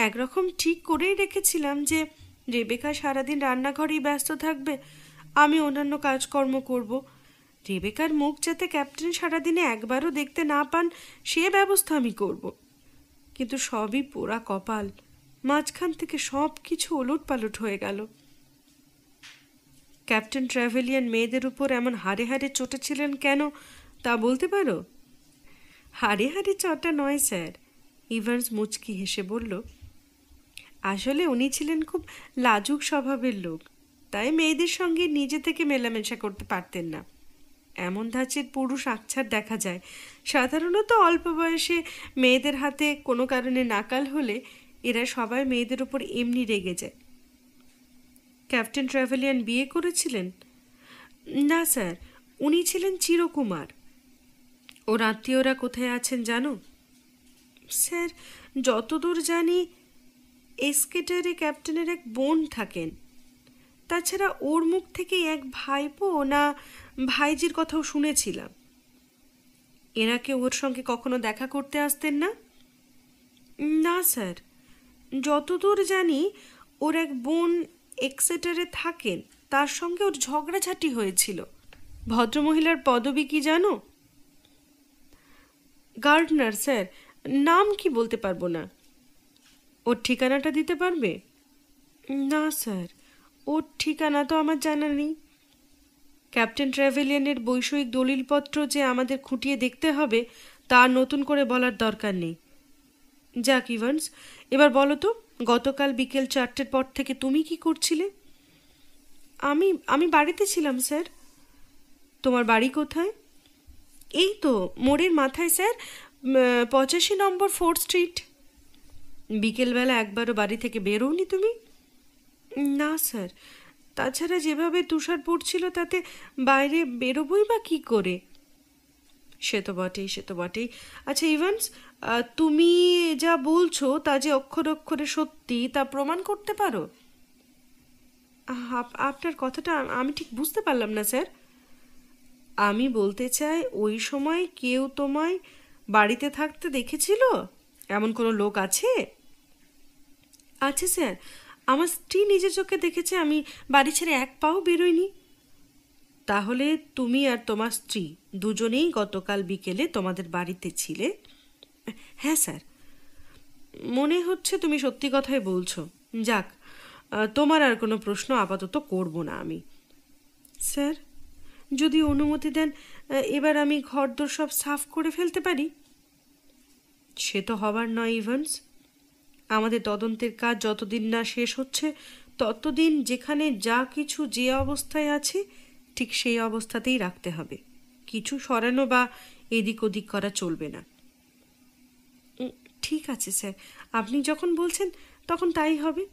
B: একরকম ঠিক করেই রেখেছিলাম যে রেবেকা সারাদিন রান্নাঘরেই ব্যস্ত থাকবে, আমি অন্যান্য কাজকর্ম করব। রেবেকার মুখ যাতে ক্যাপ্টেন সারাদিনে একবারও দেখতে না পান সে ব্যবস্থা আমি করব। কিন্তু সবই পোড়া কপাল, মাঝখান থেকে সব কিছু ওলটপালট হয়ে গেল। ক্যাপ্টেন ট্র্যাভেলিয়ান মেয়েদের উপর এমন হাড়ে হাড়ে চটেছিলেন কেন তা বলতে পারো? হাড়ে হাড়ে চটা নয় স্যার, ইভান্স মুচকি হেসে বলল। আসলে উনি ছিলেন খুব লাজুক স্বভাবের লোক, তাই মেয়েদের সঙ্গে নিজে থেকে মেলামেশা করতে পারতেন না। এমন ধাঁচের পুরুষ আকছার দেখা যায়। সাধারণত অল্প বয়সে মেয়েদের হাতে কোনো কারণে নাকাল হলে এরা সবাই মেয়েদের ওপর এমনি রেগে যায়। ক্যাপ্টেন ট্র্যাভেলিয়ান বিয়ে করেছিলেন? না স্যার, উনি ছিলেন চিরকুমার। ওর আত্মীয়রা কোথায় আছেন জানো? স্যার, যতদূর জানি এসকেটারে ক্যাপ্টেনের এক বোন থাকেন। তাছাড়া ওর মুখ থেকে এক ভাইপো না ভাইজির কথাও শুনেছিলাম। এরা কেউ ওর সঙ্গে কখনো দেখা করতে আসতেন না? না স্যার, যতদূর জানি ওর এক বোন এক্সেটারে থাকেন, তার সঙ্গে ওর ঝগড়াঝাটি হয়েছিল। ভদ্রমহিলার পদবি কি জানো? গার্ডনার স্যার, নাম কি বলতে পারবো না। ওর ঠিকানাটা দিতে পারবে? না স্যার, ওর ঠিকানা তো আমার জানা নেই। ক্যাপ্টেন ট্র্যাভেলিয়ানের বৈষয়িক দলিলপত্র যে আমাদের খুঁটিয়ে দেখতে হবে তা নতুন করে বলার দরকার নেই। যাক ইভান্স, এবার বলো তো, গতকাল বিকেল 4টের পর থেকে তুমি কি করছিলে? আমি বাড়িতে ছিলাম স্যার। তোমার বাড়ি কোথায়? এই তো মোড়ের মাথায় স্যার, 85 নম্বর 4th স্ট্রিট। বিকেলবেলা একবারও বাড়ি থেকে বেরোওনি তুমি? না স্যার, তাছাড়া যেভাবে তুষার পড়ছিল তাতে বাইরে বেরোবই বা কী করে? সে তো বটেই। আচ্ছা ইভান্স, তুমি যা বলছো তা যে অক্ষরে অক্ষরে সত্যি তা প্রমাণ করতে পারো? আপনার কথাটা আমি ঠিক বুঝতে পারলাম না স্যার। আমি বলতে চাই, ওই সময় কেউ তোমায় বাড়িতে থাকতে দেখেছিল? এমন কোনো লোক আছে? আচ্ছা স্যার, আমার স্ত্রী নিজের চোখে দেখেছে আমি বাড়ি ছেড়ে এক পাও বেরোইনি। তাহলে তুমি আর তোমার স্ত্রী দুজনেই গতকাল বিকেলে তোমাদের বাড়িতে ছিলে? হ্যাঁ স্যার। মনে হচ্ছে তুমি সত্যি কথাই বলছো। যাক, তোমার আর কোনো প্রশ্ন আপাতত করব না আমি। স্যার, যদি অনুমতি দেন, এবার আমি ঘরদোর সব সাফ করে ফেলতে পারি? সে তো হবার নয় ইভান্স। আমাদের তদন্তের কাজ যতদিন না শেষ হচ্ছে ততদিন যেখানে যা কিছু যে অবস্থায় আছে ঠিক সেই অবস্থাতেই রাখতে হবে। কিছু সরানো বা এদিক ওদিক করা চলবে না। ঠিক আছে স্যার, আপনি যখন বলছেন তখন তাই হবে।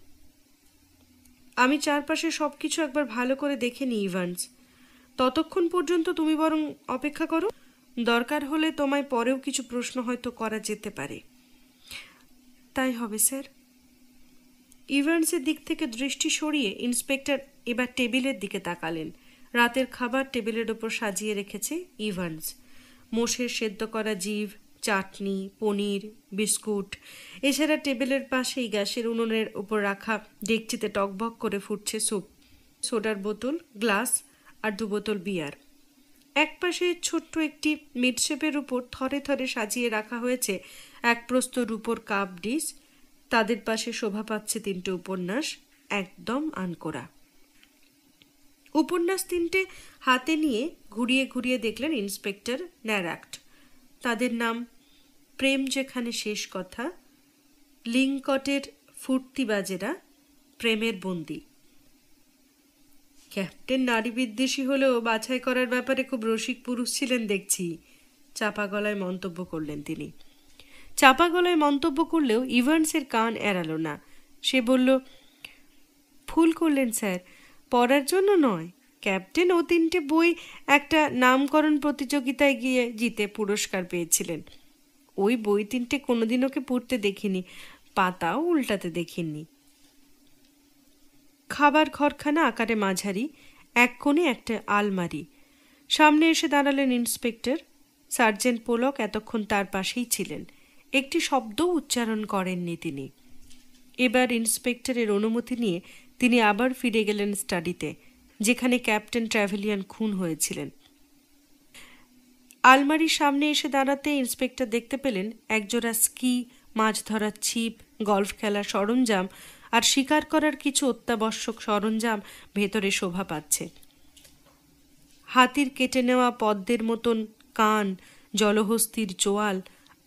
B: আমি চারপাশে সব কিছু একবার ভালো করে দেখে নিই ইভান্স। ততক্ষণ পর্যন্ত তুমি বরং অপেক্ষা করো। দরকার হলে তোমায় পরেও কিছু প্রশ্ন হয়তো করা যেতে পারে। তাই হবে স্যার। ইভান্সের দিক থেকে দৃষ্টি সরিয়ে ইন্সপেক্টর এবার টেবিলের দিকে তাকালেন। রাতের খাবার টেবিলের ওপর সাজিয়ে রেখেছে ইভান্স। মোষের সেদ্ধ করা জিভ, চাটনি, পনির, বিস্কুট। এছাড়া টেবিলের পাশেই গ্যাসের উনুনের ওপর রাখা ডেকচিতে টকবক করে ফুটছে স্যুপ, সোডার বোতল, গ্লাস আর 2 বোতল বিয়ার। একপাশে ছোট্ট একটি মিডশেপের উপর থরে থরে সাজিয়ে রাখা হয়েছে এক প্রস্ত রূপোর কাপ ডিশ। তাদের পাশে শোভা পাচ্ছে 3টে উপন্যাস, একদম আনকোরা। উপন্যাস 3টে হাতে নিয়ে ঘুরিয়ে ঘুরিয়ে দেখলেন ইন্সপেক্টর ন্যারাক্ট। তাদের নাম প্রেম যেখানে শেষ কথা, লিঙ্কটের ফুর্তিবাজেরা, প্রেমের বন্দি। ক্যাপ্টেন নারী বিদ্বেষী হলেও বাছাই করার ব্যাপারে খুব রসিক পুরুষ ছিলেন দেখছি, চাপা গলায় মন্তব্য করলেন তিনি। চাপা গলায় মন্তব্য করলেও ইভান্সের কান এড়ালো না। সে বলল, ভুল করলেন স্যার, পড়ার জন্য নয়। ক্যাপ্টেন ও 3টে বই একটা নামকরণ প্রতিযোগিতায় গিয়ে জিতে পুরস্কার পেয়েছিলেন। ওই বই 3টে কোনোদিন ওকে পড়তে দেখিনি, পাতাও উল্টাতে দেখিনি। খাবার ঘরখানা আকারে মাঝারি, এক কোণে একটা আলমারি। সামনে এসে দাঁড়ালেন ইন্সপেক্টর। সার্জেন্ট পোলক এতক্ষণ তার পাশেই ছিলেন। একটি শব্দও উচ্চারণ করেননি তিনি। এবার ইন্সপেক্টরের অনুমতি নিয়ে তিনি আবার ফিরে গেলেন স্টাডিতে, যেখানে ক্যাপ্টেন ট্র্যাভেলিয়ান খুন হয়েছিলেন। আলমারির সামনে এসে দাঁড়াতে ইন্সপেক্টর দেখতে পেলেন একজোড়া স্কি, মাছ ধরার ছিপ, গলফ খেলার সরঞ্জাম আর শিকার করার কিছু অত্যাবশ্যক সরঞ্জাম ভেতরে শোভা পাচ্ছে। হাতির কেটে নেওয়া পদ্মের মতন কান, জলহস্তির চোয়াল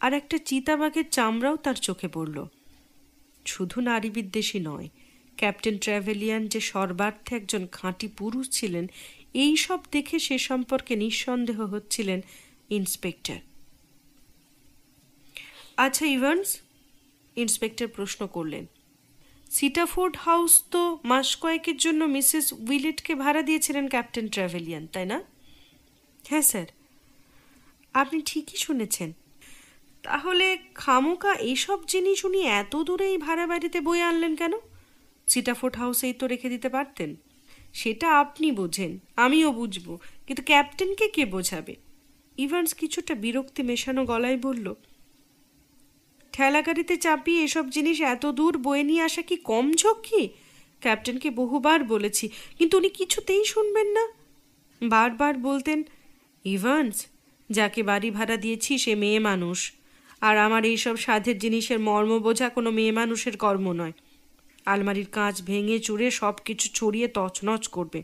B: আর একটা চিতাবাঘের চামড়াও তার চোখে পড়ল। শুধু নারী বিদ্বেষী নয়, ক্যাপ্টেন ট্র্যাভেলিয়ান যে সর্বার্থে একজন খাঁটি পুরুষ ছিলেন এই সব দেখে সে সম্পর্কে নিঃসন্দেহ হচ্ছিলেন ইন্সপেক্টর। আচ্ছা ইভান্স, ইন্সপেক্টর প্রশ্ন করলেন, সিটাফোর্ড হাউস তো মাস কয়েকের জন্য মিসেস উইলেটকে ভাড়া দিয়েছিলেন ক্যাপ্টেন ট্র্যাভেলিয়ান, তাই না? হ্যাঁ স্যার। আপনি ঠিকই শুনেছেন। তাহলে খামোকা এইসব জিনিস উনি এত দূরে এই ভাড়া বাড়িতে বয়ে আনলেন কেন? সিটাফোর্ড হাউসেই তো রেখে দিতে পারতেন। সেটা আপনি বোঝেন, আমিও বুঝবো, কিন্তু ক্যাপ্টেনকে কে বোঝাবে? ইভান্স কিছুটা বিরক্তি মেশানো গলায় বলল, ঠেলাগাড়িতে চাপিয়ে এসব জিনিস এত দূর বয়ে নিয়ে আসা কি কম ঝক্কি? ক্যাপ্টেনকে বহুবার বলেছি, কিন্তু উনি কিছুতেই শুনবেন না। বারবার বলতেন, ইভান্স, যাকে বাড়ি ভাড়া দিয়েছি সে মেয়ে মানুষ, আর আমার এইসব সাধের জিনিসের মর্ম বোঝা কোনো মেয়ে মানুষের কর্ম নয়। আলমারির কাঁচ ভেঙে চুরে সব কিছু ছড়িয়ে তছনছ করবে,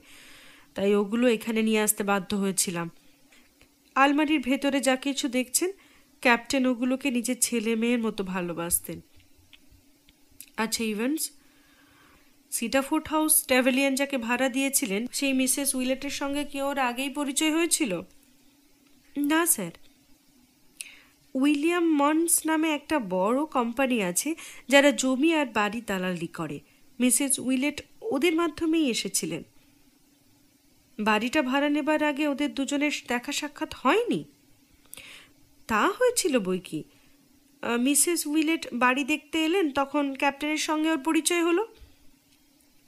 B: তাই ওগুলো এখানে নিয়ে আসতে বাধ্য হয়েছিলাম। আলমারির ভেতরে যা কিছু দেখছেন, ক্যাপ্টেন ওগুলোকে নিজের ছেলে মেয়ের মতো ভালোবাসতেন। আচ্ছা ইভান্স, সিটাফোর্ড হাউস ট্র্যাভেলিয়ান যাকে ভাড়া দিয়েছিলেন সেই মিসেস উইলেটের সঙ্গে কি ওর আগেই পরিচয় হয়েছিল? না স্যার, উইলিয়াম মন্স নামে একটা বড় কোম্পানি আছে যারা জমি আর বাড়ি দালালি করে। মিসেস উইলেট ওদের মাধ্যমেই এসেছিলেন। বাড়িটা ভাড়া নেবার আগে ওদের দুজনের দেখা সাক্ষাৎ হয়নি? তা হয়েছিল বই কি। মিসেস উইলেট বাড়ি দেখতে এলেন, তখন ক্যাপ্টেনের সঙ্গে ওর পরিচয় হলো।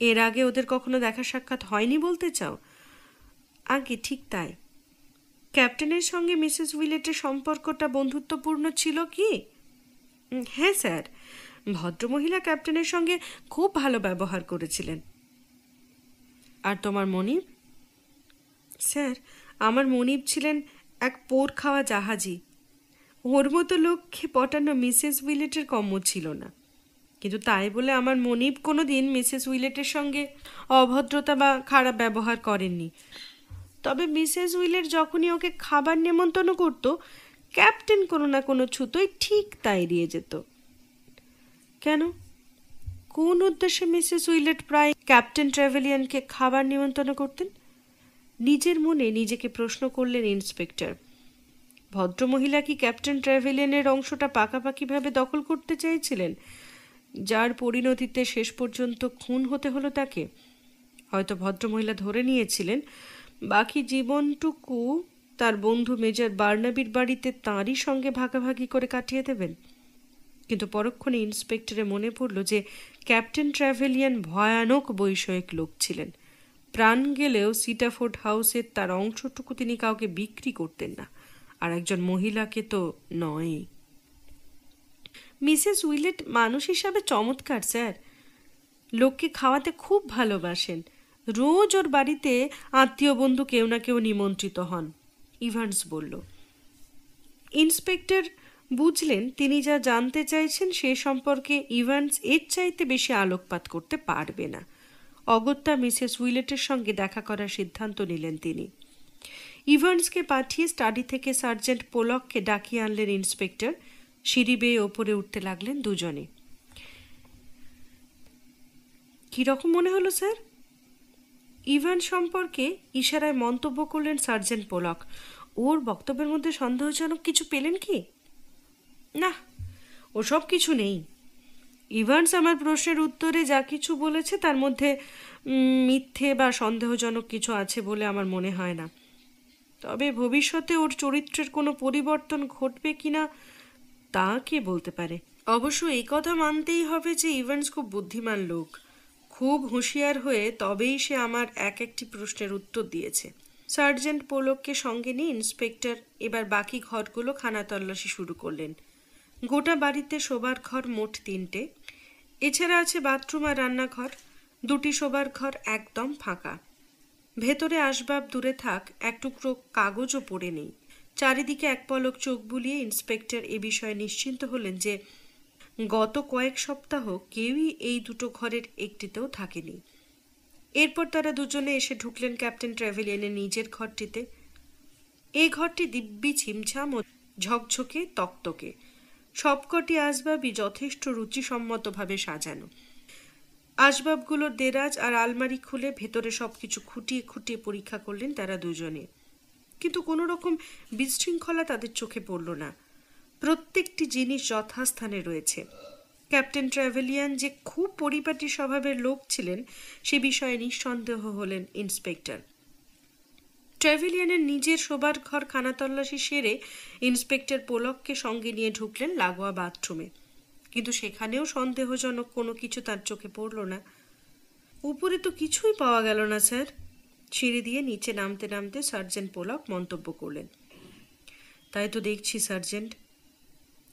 B: এর আগে ওদের কখনো দেখা সাক্ষাৎ হয়নি বলতে চাও? আগে ঠিক তাই। ক্যাপ্টেনের সঙ্গে মিসেস উইলেটের সম্পর্কটা বন্ধুত্বপূর্ণ ছিল কি? হ্যাঁ স্যার, ভদ্রমহিলা ক্যাপ্টেনের সঙ্গে খুব ভালো ব্যবহার করেছিলেন। আর তোমার মনিব? স্যার, আমার মনিব ছিলেন এক পোর খাওয়া জাহাজি। ওর মতো লোককে পটানো মিসেস উইলেটের কম্য ছিল না। কিন্তু তাই বলে আমার মনিব কোনো দিন মিসেস উইলেটের সঙ্গে অভদ্রতা বা খারাপ ব্যবহার করেননি। তবে মিসেস উইলেট যখনই ওকে খাবার নেমন্তন্ন করতো, ক্যাপ্টেন কোনো না কোনো ছুতোয় ঠিক তা এড়িয়ে যেত। কেন? কোন উদ্দেশ্যে মিসেস উইলেট প্রায় ক্যাপ্টেন ট্র্যাভেলিয়ানকে খাবার নিমন্ত্রণ করতেন? নিজের মনে নিজেকে প্রশ্ন করলেন ইন্সপেক্টর। ভদ্রমহিলা কি ক্যাপ্টেন ট্র্যাভেলিয়ানের অংশটা পাকাপাকিভাবে দখল করতে চাইছিলেন, যার পরিণতিতে শেষ পর্যন্ত খুন হতে হলো তাকে? হয়তো ভদ্রমহিলা ধরে নিয়েছিলেন বাকি জীবনটুকু তার বন্ধু মেজর বার্নাবির বাড়িতে তাঁরই সঙ্গে ভাগাভাগি করে কাটিয়ে দেবেন। কিন্তু পরক্ষণে ইন্সপেক্টরের মনে পড়ল যে ক্যাপ্টেন ট্র্যাভেলিয়ান ভয়ানক বৈষয়িক লোক ছিলেন। প্রাণ গেলেও সিটাফোর্ড হাউসের তার অংশটুকু তিনি কাউকে বিক্রি করতেন না, আর একজন মহিলাকে তো নয়। মিসেস উইলেট মানুষ হিসাবে চমৎকার স্যার, লোককে খাওয়াতে খুব ভালোবাসেন। রোজ ওর বাড়িতে আত্মীয় বন্ধু কেউ না কেউ নিমন্ত্রিত হন, ইভান্স বলল। ইন্সপেক্টর বুঝলেন তিনি যা জানতে চাইছেন সে সম্পর্কে ইভান্স এর চাইতে বেশি আলোকপাত করতে পারবে না। অগত্যা মিসেস উইলেটের সঙ্গে দেখা করার সিদ্ধান্ত নিলেন তিনি। ইভান্সকে পাঠিয়ে স্টাডি থেকে সার্জেন্ট পোলককে ডাকিয়ে আনলেন ইন্সপেক্টর। সিঁড়ি বেয়ে ওপরে উঠতে লাগলেন দুজনে। কিরকম মনে হলো স্যার? ইভান সম্পর্কে ইশারায় মন্তব্য করলেন সার্জেন্ট পোলক। ওর বক্তব্যের মধ্যে সন্দেহজনক কিছু পেলেন কি? না, ওসব কিছু নেই। ইভান্স আমার প্রশ্নের উত্তরে যা কিছু বলেছে তার মধ্যে মিথ্যে বা সন্দেহজনক কিছু আছে বলে আমার মনে হয় না। তবে ভবিষ্যতে ওর চরিত্রের কোনো পরিবর্তন ঘটবে কিনা তা কে বলতে পারে। অবশ্য এই কথা মানতেই হবে যে ইভান্স খুব বুদ্ধিমান লোক। খুব হুঁশিয়ার হয়ে তবেই সে আমার এক একটি প্রশ্নের উত্তর দিয়েছে। সার্জেন্ট পোলককে সঙ্গে নিয়ে ইন্সপেক্টর এবার বাকি ঘরগুলো খানা তল্লাশি শুরু করলেন। গোটা বাড়িতে শোবার ঘর মোট 3টে। এছাড়া আছে বাথরুম আর রান্নাঘর। 2টি শোবার ঘর একদম ফাঁকা। ভেতরে আসবাব দূরে থাক, এক টুকরো কাগজও পড়ে নেই। চারিদিকে এক পলক চোখ বুলিয়ে ইন্সপেক্টর এ বিষয়ে নিশ্চিন্ত হলেন যে গত কয়েক সপ্তাহ কেউই এই 2টো ঘরের একটিতেও থাকেনি। এরপর তারা দুজনে এসে ঢুকলেন ক্যাপ্টেন ট্র্যাভেলিয়ানের নিজের ঘরটিতে। এই ঘরটি দিব্যি ছিমছাম ও ঝকঝকে তকতকে। সবকটি আসবাবই যথেষ্ট রুচিসম্মতভাবে সাজানো। আসবাবগুলোর দেরাজ আর আলমারি খুলে ভেতরে সবকিছু খুঁটিয়ে খুঁটিয়ে পরীক্ষা করলেন তারা দুজনে। কিন্তু কোনো রকম বিশৃঙ্খলা তাদের চোখে পড়ল না। প্রত্যেকটি জিনিস যথাস্থানে রয়েছে। ক্যাপ্টেন ট্র্যাভেলিয়ান যে খুব পরিপাটি স্বভাবের লোক ছিলেন সে বিষয়ে নিঃসন্দেহ হলেন ইন্সপেক্টর। ট্র্যাভেলিয়ানের নিজের শোবার ঘর খানা তল্লাশি সেরে ইন্সপেক্টর পোলককে সঙ্গে নিয়ে ঢুকলেন লাগোয়া বাথরুমে। কিন্তু সেখানেও সন্দেহজনক কোনো কিছু তার চোখে পড়ল না। উপরে তো কিছুই পাওয়া গেল না স্যার, সিঁড়ি দিয়ে নিচে নামতে নামতে সার্জেন্ট পোলক মন্তব্য করলেন। তাই তো দেখছি সার্জেন্ট,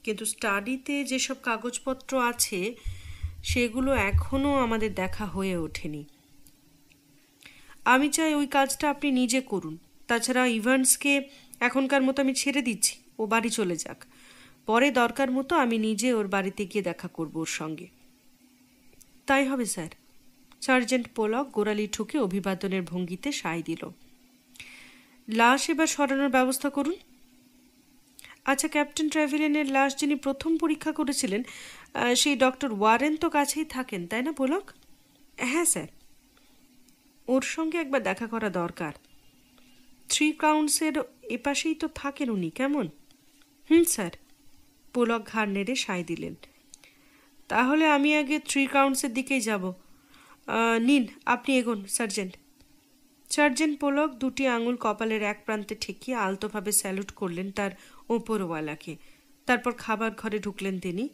B: কিন্তু স্টাডিতে যেসব কাগজপত্র আছে সেগুলো এখনও আমাদের দেখা হয়ে ওঠেনি। আমি চাই ওই কাজটা আপনি নিজে করুন। তাছাড়া ইভান্সকে এখনকার মতো আমি ছেড়ে দিচ্ছি, ও বাড়ি চলে যাক। পরে দরকার মতো আমি নিজে ওর বাড়িতে গিয়ে দেখা করব ওর সঙ্গে। তাই হবে স্যার। সার্জেন্ট পোলক গোড়ালি ঠুকে অভিবাদনের ভঙ্গিতে সায় দিল। লাশ এবার সরানোর ব্যবস্থা করুন। আচ্ছা, ক্যাপ্টেন ট্র্যাভেলিয়ানের লাশ যিনি প্রথম পরীক্ষা করেছিলেন সেই ডক্টর ওয়ারেন তো কাছেই থাকেন, তাই না পোলক? হ্যাঁ স্যার, ওর সঙ্গে একবার দেখা করা দরকার। 3 কাউন্টসের এপাশেই তো থাকেন উনি, কেমন? স্যার। পুলক ঘাড় নেড়ে সায় দিলেন। তাহলে আমি আগে 3 কাউন্টসের দিকেই যাব। নিন, আপনি এগোন সার্জেন্ট। সার্জেন্ট পুলক দুটি আঙুল কপালের এক প্রান্তে ঠেকিয়ে আলতোভাবে স্যালুট করলেন তার ওপরওয়ালাকে। তারপর খাবার ঘরে ঢুকলেন তিনি।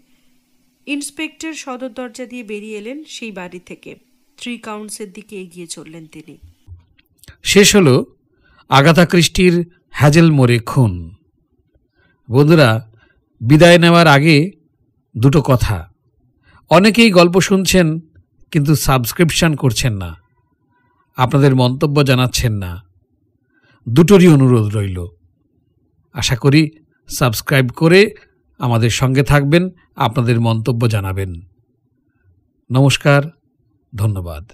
B: ইন্সপেক্টর সদর দরজা দিয়ে বেরিয়ে এলেন সেই বাড়ি থেকে। 3 কাউন্টসের দিকে এগিয়ে চললেন তিনি।
A: শেষ হল আগাথা ক্রিস্টির হ্যাজেল মোড়ে খুন। বন্ধুরা, বিদায় নেওয়ার আগে দুটো কথা। অনেকেই গল্প শুনছেন কিন্তু সাবস্ক্রিপশন করছেন না, আপনাদের মন্তব্য জানাচ্ছেন না। দুটোরই অনুরোধ রইল। আশা করি সাবস্ক্রাইব করে আমাদের সঙ্গে থাকবেন, আপনাদের মন্তব্য জানাবেন। নমস্কার, ধন্যবাদ।